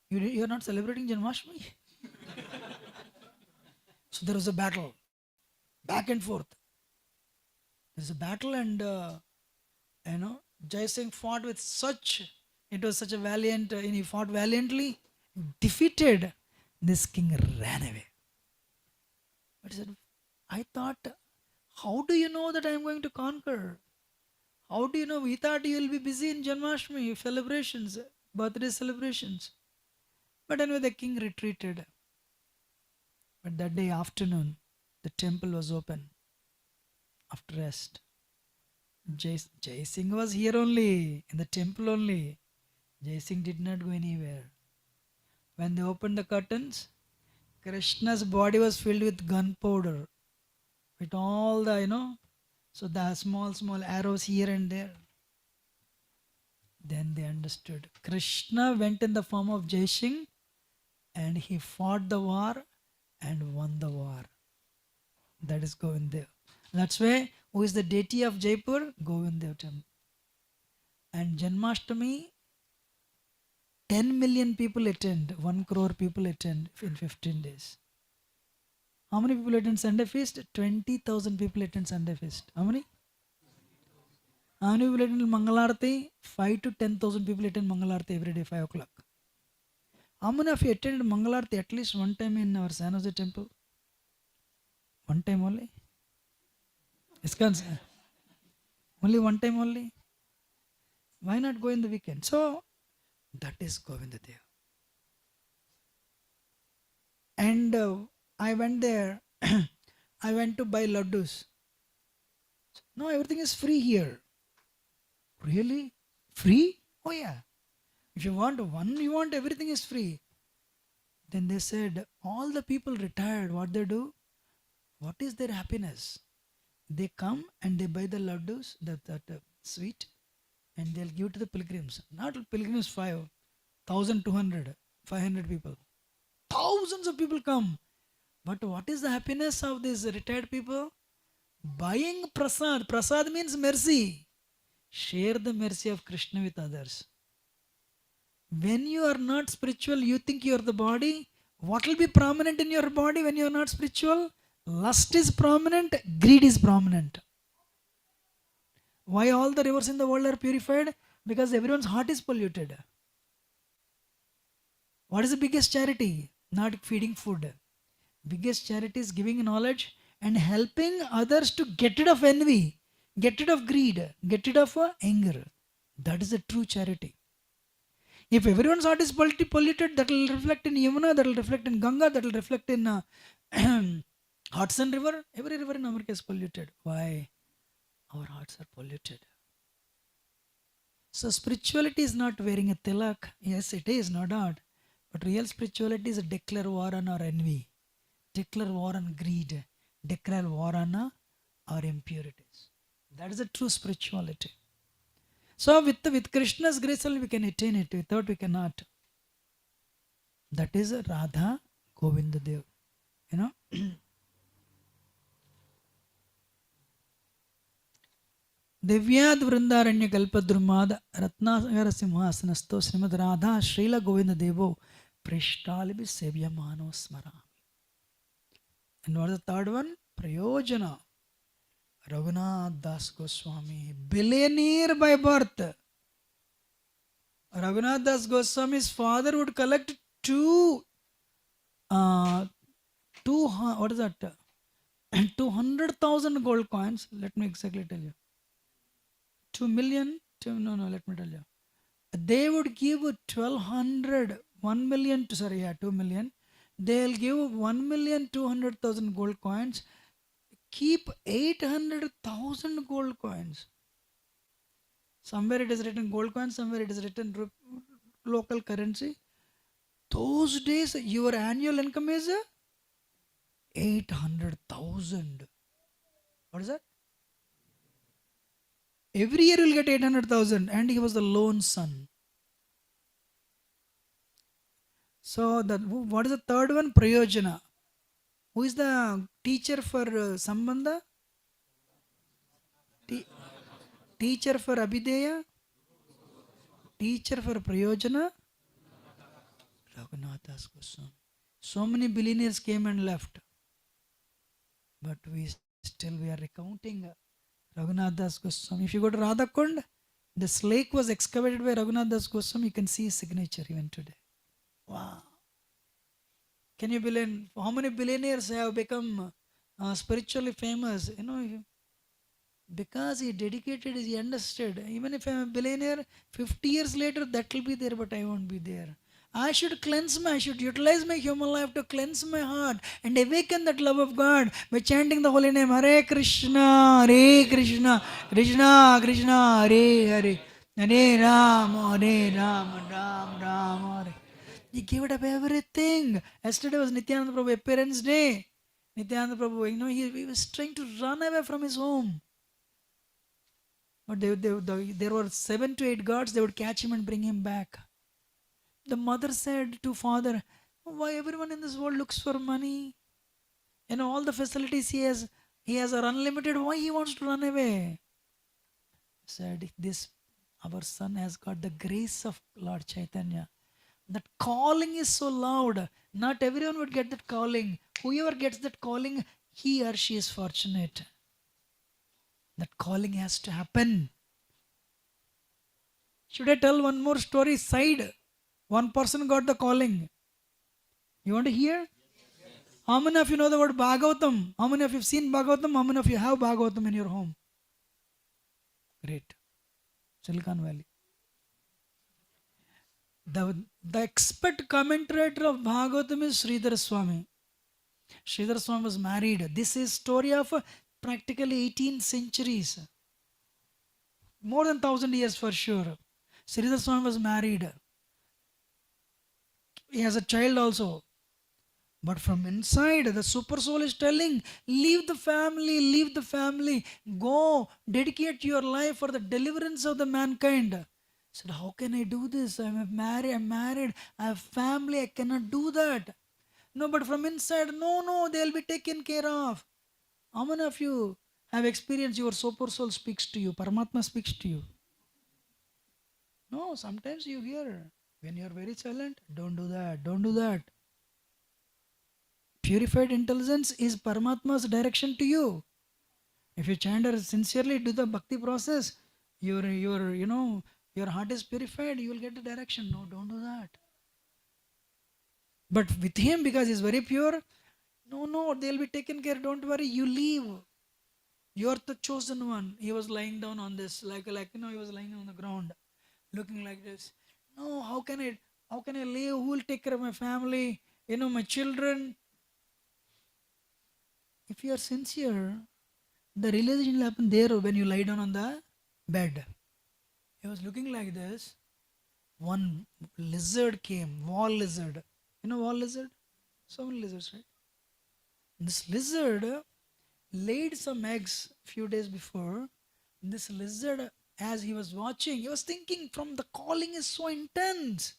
you're not celebrating Janmashtami? So there was a battle, back and forth. There's a battle, and Jai Singh fought with it was such a valiant, he fought valiantly, defeated. This king ran away. But he said, I thought, how do you know that I'm going to conquer? How do you know? We thought you will be busy in Janmashtami celebrations, birthday celebrations. But anyway, the king retreated. But that day afternoon, the temple was open after rest. Jai Singh was here only, in the temple only. Jai Singh did not go anywhere. When they opened the curtains, Krishna's body was filled with gunpowder, with all the, so the small arrows here and there. Then they understood. Krishna went in the form of Jai Singh and he fought the war and won the war. That is Govindadev. That's why, who is the deity of Jaipur? Govindadev temple. And Janmashtami, 10 million people attend, 1 crore people attend in 15 days. How many people attend Sunday feast? 20,000 people attend Sunday feast. How many? How many people attend Mangalarti? 5 to 10,000 people attend Mangalarti every day, 5 o'clock. How many of you attended Mangalarti at least one time in our San Jose temple? One time only? Only one time only? Why not go in the weekend? So, that is Govindadev. And I went there. I went to buy laddus. No, everything is free here. Really? Free? Oh yeah. If you want one, you want everything is free. Then they said, all the people retired, what they do? What is their happiness? They come and they buy the laddus, that sweet, and they'll give to the pilgrims. Not pilgrims 1,200, 500 people. Thousands of people come. But what is the happiness of these retired people? Buying prasad. Prasad means mercy. Share the mercy of Krishna with others. When you are not spiritual, you think you are the body. What will be prominent in your body when you are not spiritual? Lust is prominent, greed is prominent. Why all the rivers in the world are purified? Because everyone's heart is polluted. What is the biggest charity? Not feeding food. Biggest charity is giving knowledge and helping others to get rid of envy, get rid of greed, get rid of anger. That is a true charity. If everyone's heart is polluted, that will reflect in Yamuna, that will reflect in Ganga, that will reflect in Hudson River. Every river in America is polluted. Why? Our hearts are polluted. So spirituality is not wearing a tilak. Yes, it is, no doubt. But real spirituality is a declare war on our envy, declare war on greed, declare war on our impurities. That is a true spirituality. So with Krishna's grace we can attain it. Without we cannot. That is Radha Govindadev. Divyad Vrindaranya Kalpadrumad Ratnagara Simhasanasto Srimad Radha Srila Govinda Devo Prishtalibi Sevyamano Smara. And what is the third one? Prayojana. Raghunath Das Goswami, billionaire by birth. Raghunath Das Goswami's father would collect what is that? 200,000 gold coins. Let me exactly tell you. 2 million? Let me tell you. They would give 1,200, 1 million, 2 million. They'll give 1,200,000 gold coins. Keep 800,000 gold coins. Somewhere it is written gold coins, somewhere it is written local currency. Those days, your annual income is 800,000. What is that? Every year you will get 800,000, and he was the lone son. So, what is the third one? Prayojana. Who is the teacher for Sambandha? Teacher for Abhideya? Teacher for Prayojana? Raghunath Das Goswami. So many billionaires came and left. But we are recounting Raghunath Das Goswami. If you go to Radhakund, this lake was excavated by Raghunath Das Goswami. You can see his signature even today. Wow. Can you believe how many billionaires have become spiritually famous? Because he dedicated, he understood. Even if I'm a billionaire, 50 years later, that will be there, but I won't be there. I should utilize my human life to cleanse my heart and awaken that love of God by chanting the holy name, Hare Krishna, Krishna, Krishna, Hare Hare, Hare Rama, Ram Ram, Hare. He gave it up everything. Yesterday was Nityananda Prabhu's parents' day. Nityananda Prabhu, he was trying to run away from his home. But there were 7 to 8 guards, they would catch him and bring him back. The mother said to father, why everyone in this world looks for money? All the facilities he has are unlimited. Why he wants to run away? Said, our son has got the grace of Lord Chaitanya. That calling is so loud. Not everyone would get that calling. Whoever gets that calling, he or she is fortunate. That calling has to happen. Should I tell one more story side? One person got the calling. You want to hear? Yes. How many of you know the word Bhagavatam? How many of you have seen Bhagavatam? How many of you have Bhagavatam in your home? Great. Silicon Valley. The expert commentator of Bhagavatam is Sridhar Swami. Sridhar Swami was married. This is story of practically 18 centuries. More than 1,000 years for sure. Sridhar Swami was married. He has a child also. But from inside, the super soul is telling, leave the family, go, dedicate your life for the deliverance of the mankind. I said, how can I do this? I'm married, I have family, I cannot do that. No, but from inside, no, they'll be taken care of. How many of you have experienced your super soul speaks to you, Paramatma speaks to you? No, sometimes you hear, when you're very silent, don't do that. Purified intelligence is Paramatma's direction to you. If you chant or sincerely do the bhakti process, your heart is purified, you will get the direction. No, don't do that. But with him, because he's very pure, no, they'll be taken care. Don't worry, you leave. You're the chosen one. He was lying down on this, he was lying on the ground, looking like this. No, how can I leave? Who will take care of my family? My children. If you are sincere, the realization will happen there when you lie down on the bed. He was looking like this. One lizard came, wall lizard. Wall lizard? So many lizards, right? This lizard laid some eggs few days before. This lizard, as he was watching, he was thinking, from the calling is so intense.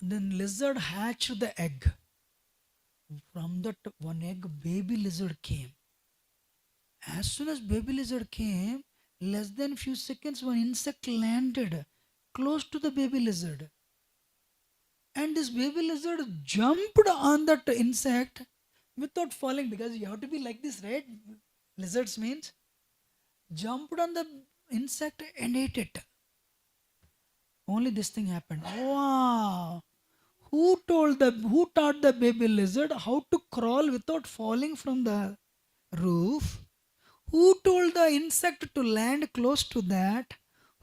Then lizard hatched the egg. From that one egg, baby lizard came. As soon as baby lizard came, less than few seconds, one insect landed close to the baby lizard. And this baby lizard jumped on that insect without falling, because you have to be like this, right? Lizards means jumped on the insect and ate it. Only this thing happened. Wow! Who taught the baby lizard how to crawl without falling from the roof? Who told the insect to land close to that?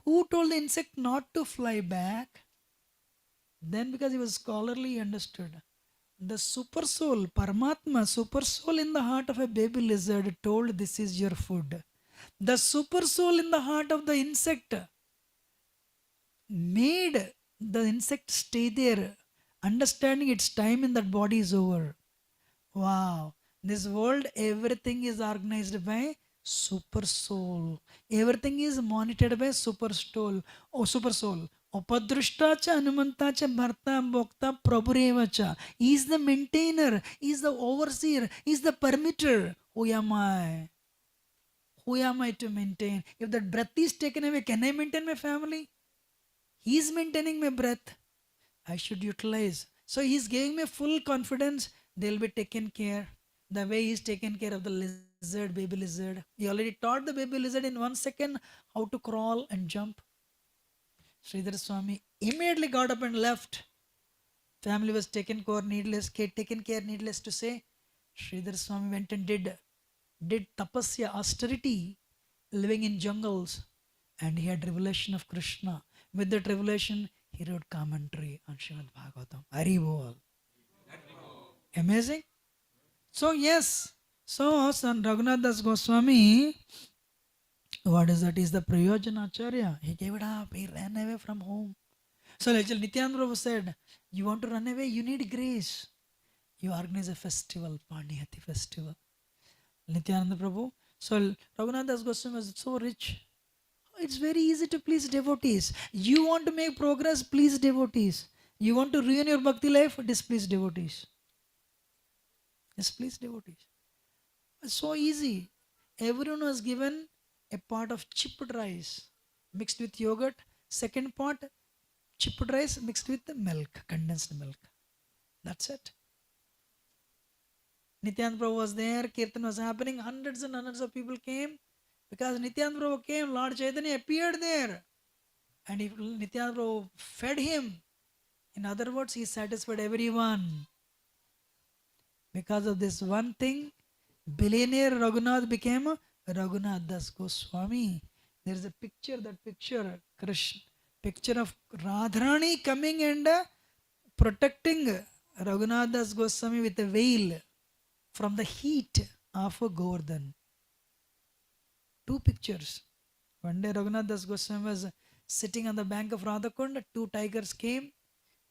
Who told the insect not to fly back? Then, because he was scholarly, he understood. The super soul, Paramatma, super soul in the heart of a baby lizard told, this is your food. The super soul in the heart of the insect made the insect stay there, understanding its time in that body is over. Wow. This world, everything is organized by super soul. Everything is monitored by super soul. Oh, super soul. Upadrushta cha Hanumanta cha Bharta Bhokta Prabhureva cha. He is the maintainer. He is the overseer. He is the permitter. Who am I? Who am I to maintain? If that breath is taken away, can I maintain my family? He is maintaining my breath. I should utilize. So he's giving me full confidence. They'll be taken care. The way he's taken care of the lizard, baby lizard. He already taught the baby lizard in 1 second how to crawl and jump. Sridhar Swami immediately got up and left. Family was taken care, needless to say. Sridhar Swami went and did tapasya, austerity, living in jungles, and he had revelation of Krishna. With that revelation, he wrote commentary on Srimad Bhagavatam. Hari Bol. Amazing. So yes, so son Raghunath Das Goswami, what is that? Is the Prayojana Acharya. He gave it up. He ran away from home. So Nityananda Prabhu said, you want to run away? You need grace. You organize a festival, Pandihati festival. Nityananda Prabhu. So Raghunath Das Goswami was so rich. It's very easy to please devotees. You want to make progress, please devotees. You want to ruin your bhakti life, displease devotees. Displease devotees. It's so easy. Everyone was given a pot of chipped rice mixed with yogurt. Second pot, chipped rice mixed with the milk, condensed milk. That's it. Nityananda Prabhu was there, Kirtan was happening, hundreds and hundreds of people came. Because Nityananda Prabhu came, Lord Chaitanya appeared there. And if Nityananda Prabhu fed him, in other words, he satisfied everyone. Because of this one thing, billionaire Raghunath became Raghunath Das Goswami. There is a picture, Krishna, picture of Radharani coming and protecting Raghunath Das Goswami with a veil from the heat of a Govardhan. Two pictures. One day Raghunath Das Goswami was sitting on the bank of Radhakund. Two tigers came.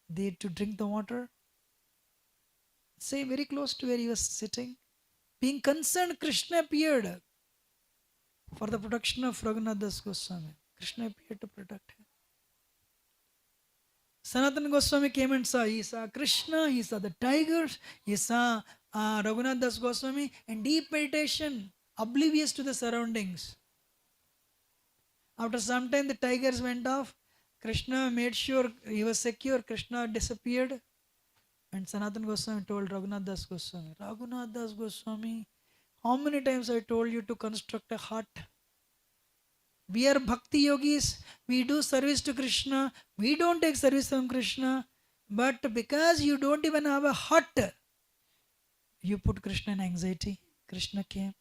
They had to drink the water. Say very close to where he was sitting. Being concerned, Krishna appeared for the protection of Raghunath Das Goswami. Krishna appeared to protect him. Sanatana Goswami came and saw. He saw Krishna, he saw the tigers, he saw Raghunath Das Goswami, and deep meditation, oblivious to the surroundings. After some time, the tigers went off. Krishna made sure he was secure. Krishna disappeared. And Sanatana Goswami told Raghunath Das Goswami, Raghunath Das Goswami, how many times I told you to construct a hut? We are bhakti yogis. We do service to Krishna. We don't take service from Krishna. But because you don't even have a hut, you put Krishna in anxiety. Krishna came.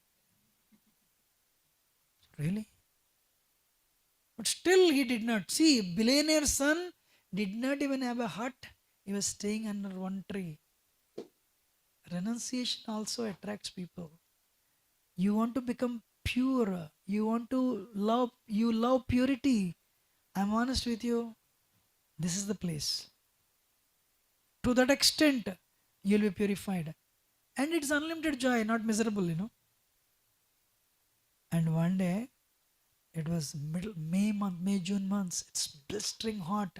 Really? But still he did not. See, billionaire son did not even have a hut. He was staying under one tree. Renunciation also attracts people. You want to become pure. You want to love. You love purity. I'm honest with you. This is the place. To that extent, you'll be purified. And it's unlimited joy, not miserable. And one day, it was May, June months. It's blistering hot.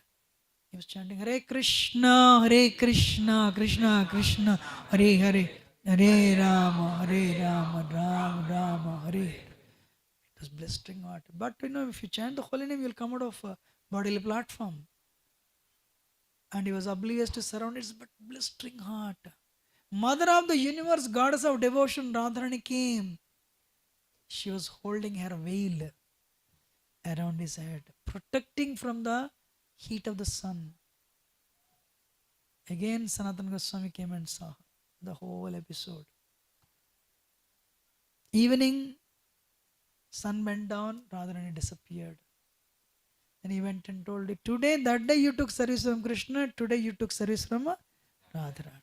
He was chanting Hare Krishna, Krishna Krishna, Hare Hare, Hare Rama, Rama Rama, Hare. It was blistering hot. But if you chant the holy name, you'll come out of a bodily platform. and he was oblivious to surroundings, but blistering hot. Mother of the universe, goddess of devotion, Radharani came. She was holding her veil around his head, protecting from the heat of the sun. Again, Sanatana Goswami came and saw the whole episode. Evening, sun went down, Radharani disappeared. Then he went and told it, today, that day you took service from Krishna, today you took service from Radharani.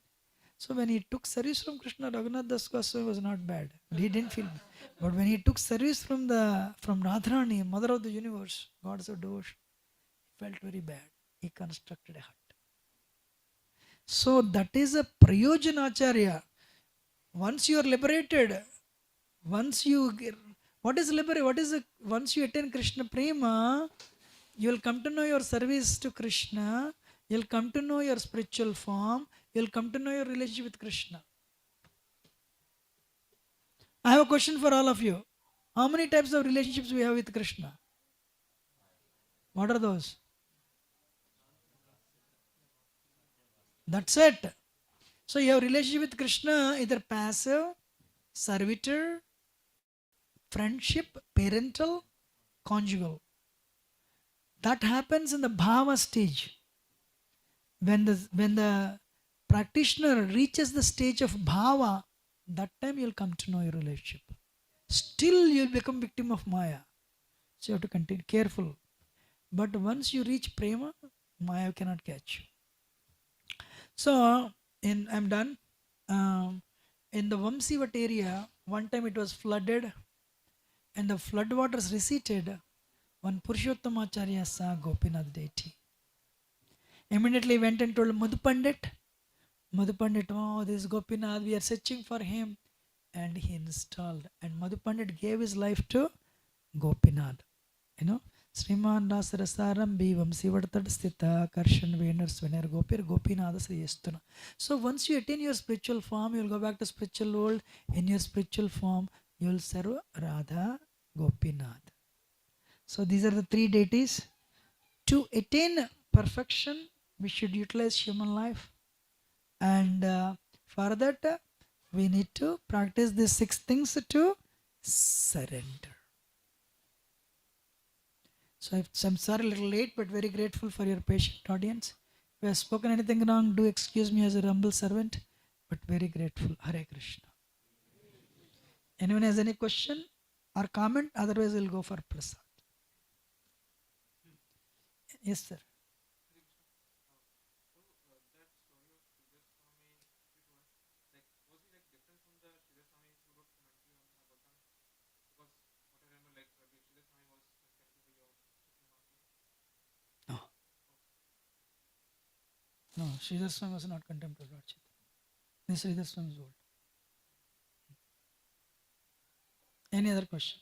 So when he took service from Krishna, Raghunath Das Goswami was not bad. He didn't feel bad. But when he took service from Radharani, mother of the universe, goddess of devotion, he felt very bad. He constructed a hut. So that is a Prayojanacharya. Once you are liberated, once you what is liberate? What is once you attain Krishna Prema, you will come to know your service to Krishna. You will come to know your spiritual form. You will come to know your relationship with Krishna. I have a question for all of you. How many types of relationships we have with Krishna? What are those? That's it. So you have relationship with Krishna, either passive, servitor, friendship, parental, conjugal. That happens in the bhava stage. When the practitioner reaches the stage of bhava, that time you'll come to know your relationship. Still you'll become victim of Maya. So you have to continue careful. But once you reach prema, Maya cannot catch you. So I'm done. In the Vamsivat area, one time it was flooded and the flood waters receded. One Purushottamacharya saw Gopinath deity. Immediately went and told Madhu Pandit, oh, this Gopinath, we are searching for him. And he installed. And Madhu Pandit gave his life to Gopinath. You know, Sriman Rasarasaram Bivam Sivartad Sthita Karshan Venar Svener Gopir Gopinath Sriyastuna. So once you attain your spiritual form, you will go back to spiritual world. In your spiritual form, you will serve Radha Gopinath. So these are the three deities. To attain perfection, we should utilize human life. And for that, we need to practice these 6 things to surrender. So I'm sorry a little late, but very grateful for your patient audience. If I have spoken anything wrong, do excuse me as a humble servant, but very grateful. Hare Krishna. Anyone has any question or comment? Otherwise, we'll go for prasad. Yes, sir. No, Sridhar Swami was not contemporary Lord Chaitanya. This Sridhar Swami is old. Any other question?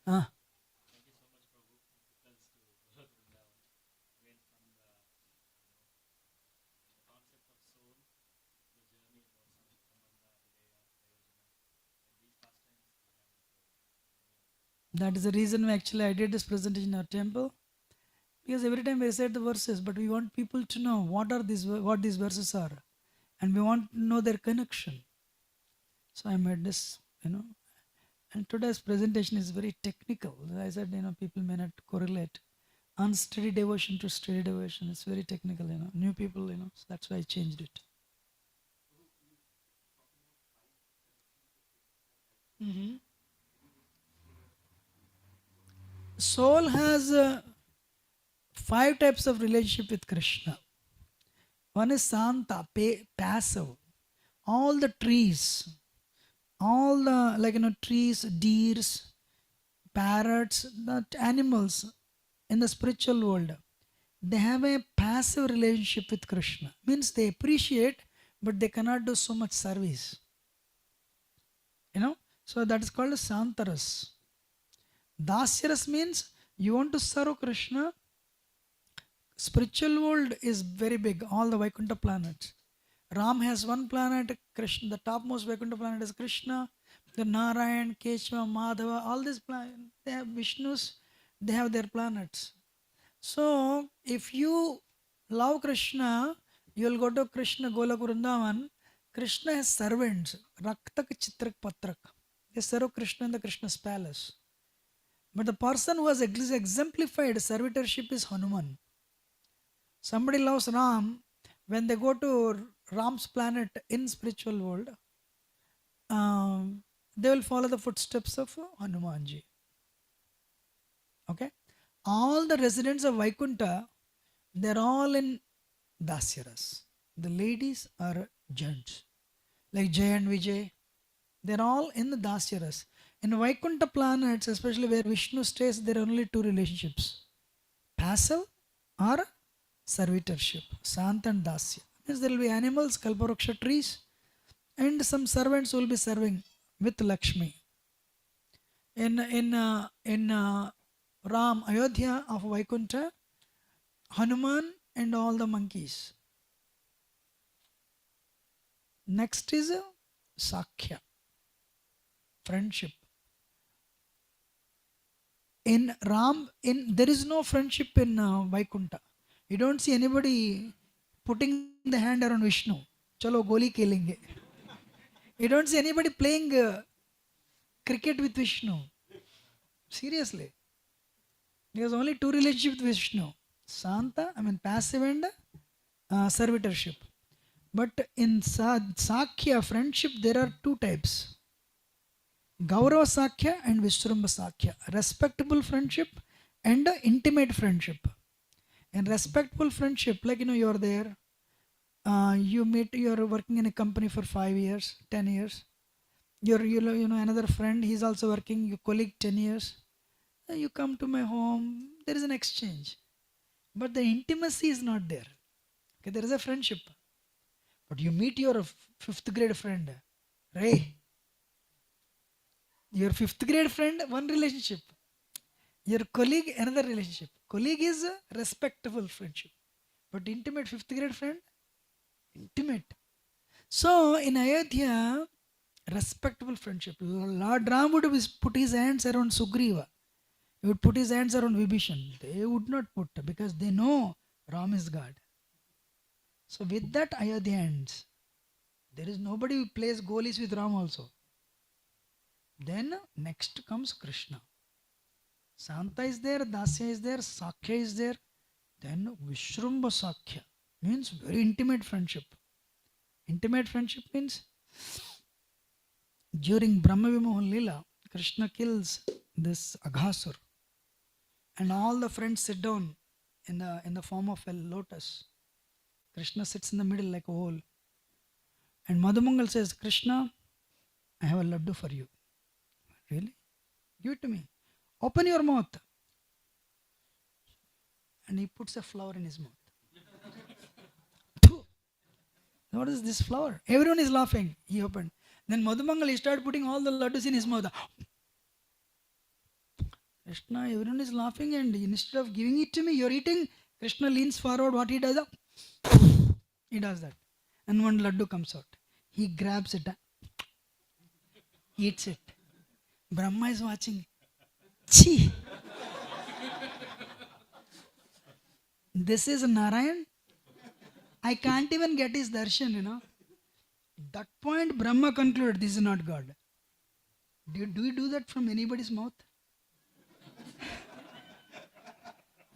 Ah. That is the reason why actually I did this presentation in our temple. Because every time we recite the verses, but we want people to know what these verses are. And we want to know their connection. So I made this, And today's presentation is very technical. I said, people may not correlate. Unsteady devotion to steady devotion. It's very technical, New people, so that's why I changed it. Mm-hmm. Soul has 5 types of relationship with Krishna. One is Santa, passive. All the trees, all the trees, deers, parrots, the animals in the spiritual world, they have a passive relationship with Krishna. Means they appreciate, but they cannot do so much service. So that is called Santaras. Dasyaras means you want to serve Krishna. Spiritual world is very big, all the Vaikuntha planets. Ram has one planet, Krishna, the topmost Vaikuntha planet is Krishna. The Narayan, Keshava, Madhava, all these planets, they have Vishnus, they have their planets. So if you love Krishna, you will go to Krishna Golak Vrindavan. Krishna has servants, Raktak Chitrak Patrak. They serve Krishna in the Krishna's palace. But the person who has exemplified servitorship is Hanuman. Somebody loves Ram. When they go to Ram's planet in spiritual world, they will follow the footsteps of Hanumanji. Okay? All the residents of Vaikunta, they're all in Dasyaras. The ladies are gents. Like Jay and Vijay, they're all in the Dasyaras. In Vaikunta planets, especially where Vishnu stays, there are only two relationships. Passive or servitorship. Sant and Dasya. Means there will be animals, Kalparuksha trees, and some servants will be serving with Lakshmi. In Ram, Ayodhya of Vaikunta, Hanuman and all the monkeys. Next is Sakhya, friendship. In Ram, there is no friendship in Vaikunta. You don't see anybody putting the hand around Vishnu. Chalo goli khelenge. You don't see anybody playing cricket with Vishnu. Seriously. There's only two relationships with Vishnu. Santa, passive and servitorship. But in Sakhya, friendship, there are two types. Gaurava Sakhya and Vishramba Sakhya. Respectable friendship and intimate friendship. In respectful friendship, like you're there, you meet, you're working in a company for 5 years, 10 years. You're another friend, he's also working, your colleague 10 years. You come to my home, there is an exchange. But the intimacy is not there. Okay, there is a friendship. But you meet your 5th grade friend. Ray. Your 5th grade friend, one relationship. Your colleague, another relationship. Colleague is a respectable friendship. But intimate 5th grade friend, intimate. So in Ayodhya, respectable friendship. Lord Ram would put his hands around Sugriva. He would put his hands around Vibhishan. They would not put because they know Ram is God. So with that Ayodhya ends. There is nobody who plays goalies with Ram also. Then next comes Krishna. Santa is there, Dasya is there, Sakhya is there. Then Vishramba Sakhya means very intimate friendship. Intimate friendship means during Brahma Vimohan Lila, Krishna kills this Aghasur. And all the friends sit down in the form of a lotus. Krishna sits in the middle like a hole. And Madhumangal says, Krishna, I have a laddu for you. Really? Give it to me. Open your mouth. And he puts a flower in his mouth. What is this flower? Everyone is laughing. He opened. Then Madhumangal, he started putting all the laddus in his mouth. Krishna, everyone is laughing, and instead of giving it to me, you're eating. Krishna leans forward. What he does? He does that. And one laddu comes out. He grabs it. Eats it. Brahma is watching. Chi. This is Narayan. I can't even get his darshan, That point, Brahma concluded, this is not God. Do we do that from anybody's mouth?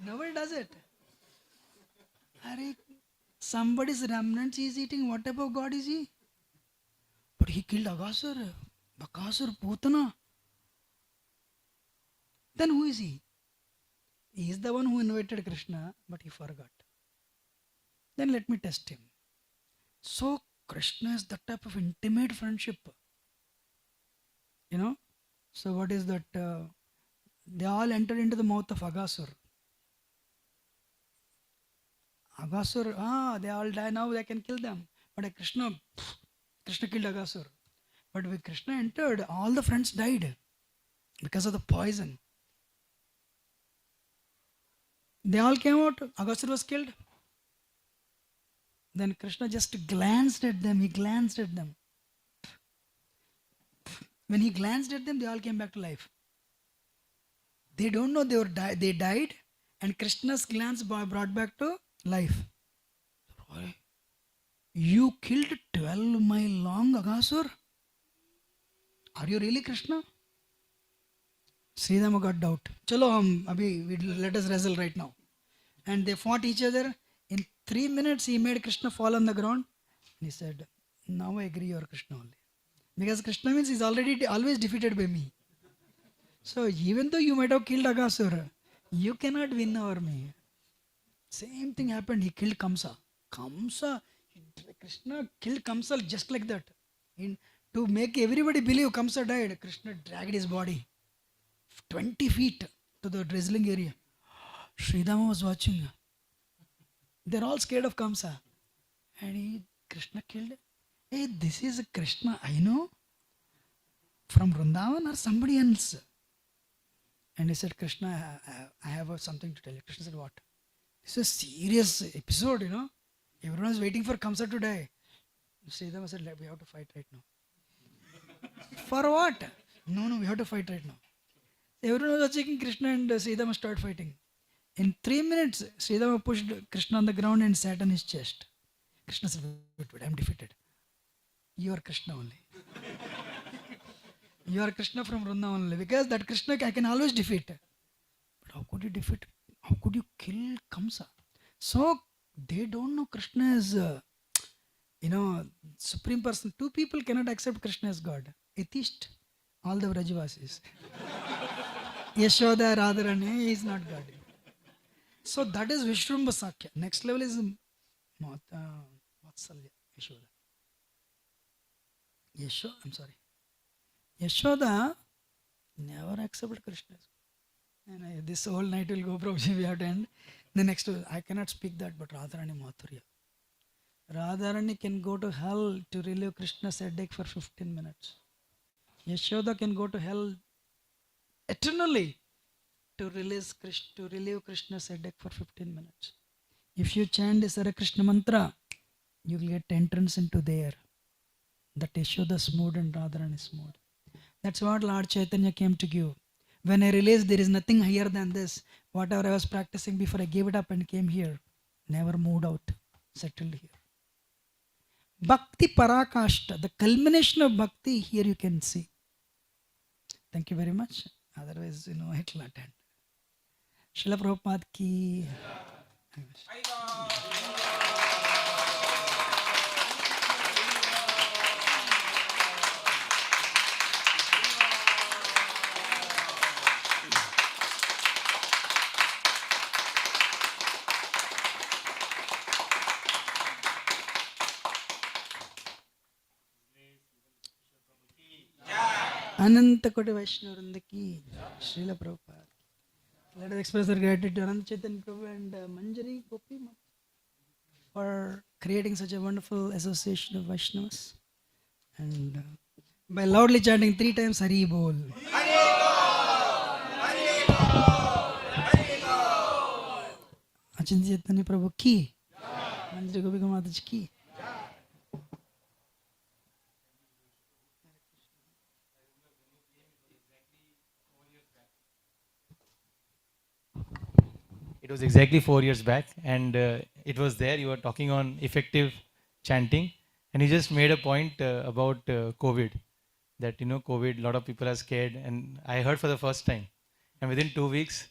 Nobody does it. Somebody's remnants he is eating. What type of God is he? But he killed Aghasur, Bakasur, Putana. Then who is he? He is the one who invited Krishna, but he forgot. Then let me test him. So Krishna is that type of intimate friendship. So what is that? They all entered into the mouth of Aghasur. Aghasur, they all die now, they can kill them. But Krishna killed Aghasur. But when Krishna entered, all the friends died because of the poison. They all came out, Aghasur was killed. Then Krishna just glanced at them, he glanced at them. When he glanced at them, they all came back to life. They don't know they died, and Krishna's glance brought back to life. You killed 12-mile long Aghasur? Are you really Krishna? Sridhama got doubt. Chalo, let us wrestle right now. And they fought each other. In 3 minutes, he made Krishna fall on the ground. And he said, now I agree you are Krishna only. Because Krishna means he's already always defeated by me. So even though you might have killed Aghasura, you cannot win over me. Same thing happened. He killed Kamsa. Krishna killed Kamsa just like that. To make everybody believe Kamsa died, Krishna dragged his body 20 feet to the drizzling area. Sridhama was watching. They're all scared of Kamsa. And Krishna killed. Hey, this is a Krishna I know from Vrindavan or somebody else. And he said, Krishna, I have something to tell you. Krishna said, what? This is a serious episode, Everyone is waiting for Kamsa to die. Sridhama said, we have to fight right now. For what? No, we have to fight right now. Everyone was checking Krishna and Sridhama started fighting. In 3 minutes, Sridhama pushed Krishna on the ground and sat on his chest. Krishna said, wait, I'm defeated. You are Krishna only. You are Krishna from Vrindavan only. Because that Krishna I can always defeat. But how could you defeat? How could you kill Kamsa? So they don't know Krishna as, Supreme Person. Two people cannot accept Krishna as God. Atheist. All the Vrajavasis. Yashoda, Radharani, he is not God. So that is Vishrumbha Sakya. Next level is Vatsalya, Yashoda. Yashoda never accepted Krishna. And this whole night will go, Prabhuji, we have to end. The next, I cannot speak that, but Radharani Mathurya. Radharani can go to hell to relieve Krishna's headache for 15 minutes. Yashoda can go to hell eternally to relieve Krishna's headache for 15 minutes. If you chant the Hare Krishna mantra, you will get entrance into there. That Yashoda's mood and Radharani's mood. That's what Lord Chaitanya came to give. When I realized there is nothing higher than this, whatever I was practicing before, I gave it up and came here. Never moved out, settled here. Bhakti Parakashta, the culmination of Bhakti, here you can see. Thank you very much. Otherwise, it will attend. Srila Prabhupada ki. Ananta Koti Vaishnavrinda ki. Srila Prabhupada. Let us express our gratitude to Ananta Chaitanya Prabhu and Manjari Gopi for creating such a wonderful association of Vaishnavas. And by loudly chanting 3 times Hari Bol. Achinta Chaitanya Prabhu ki. Manjari Gopi Mataji ki. It was exactly 4 years back, and it was there. You were talking on effective chanting, and you just made a point about COVID. That COVID, a lot of people are scared, and I heard for the first time, and within 2 weeks,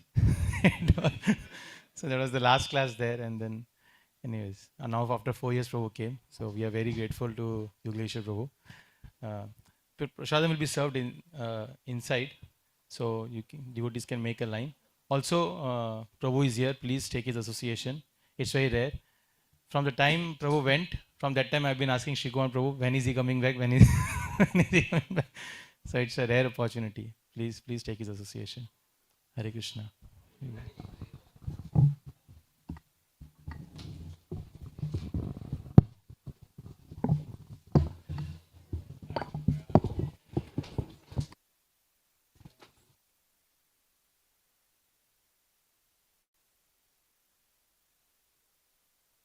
so that was the last class there, and then, anyways, and now after 4 years, Prabhu came, so we are very grateful to Yugaleshwar Prabhu. Prasadam will be served inside, so devotees can make a line. Also, Prabhu is here. Please take his association. It's very rare. From the time Prabhu went, from that time I've been asking Shrigoan Prabhu, when is he coming back? When is he coming back? So it's a rare opportunity. Please take his association. Hare Krishna.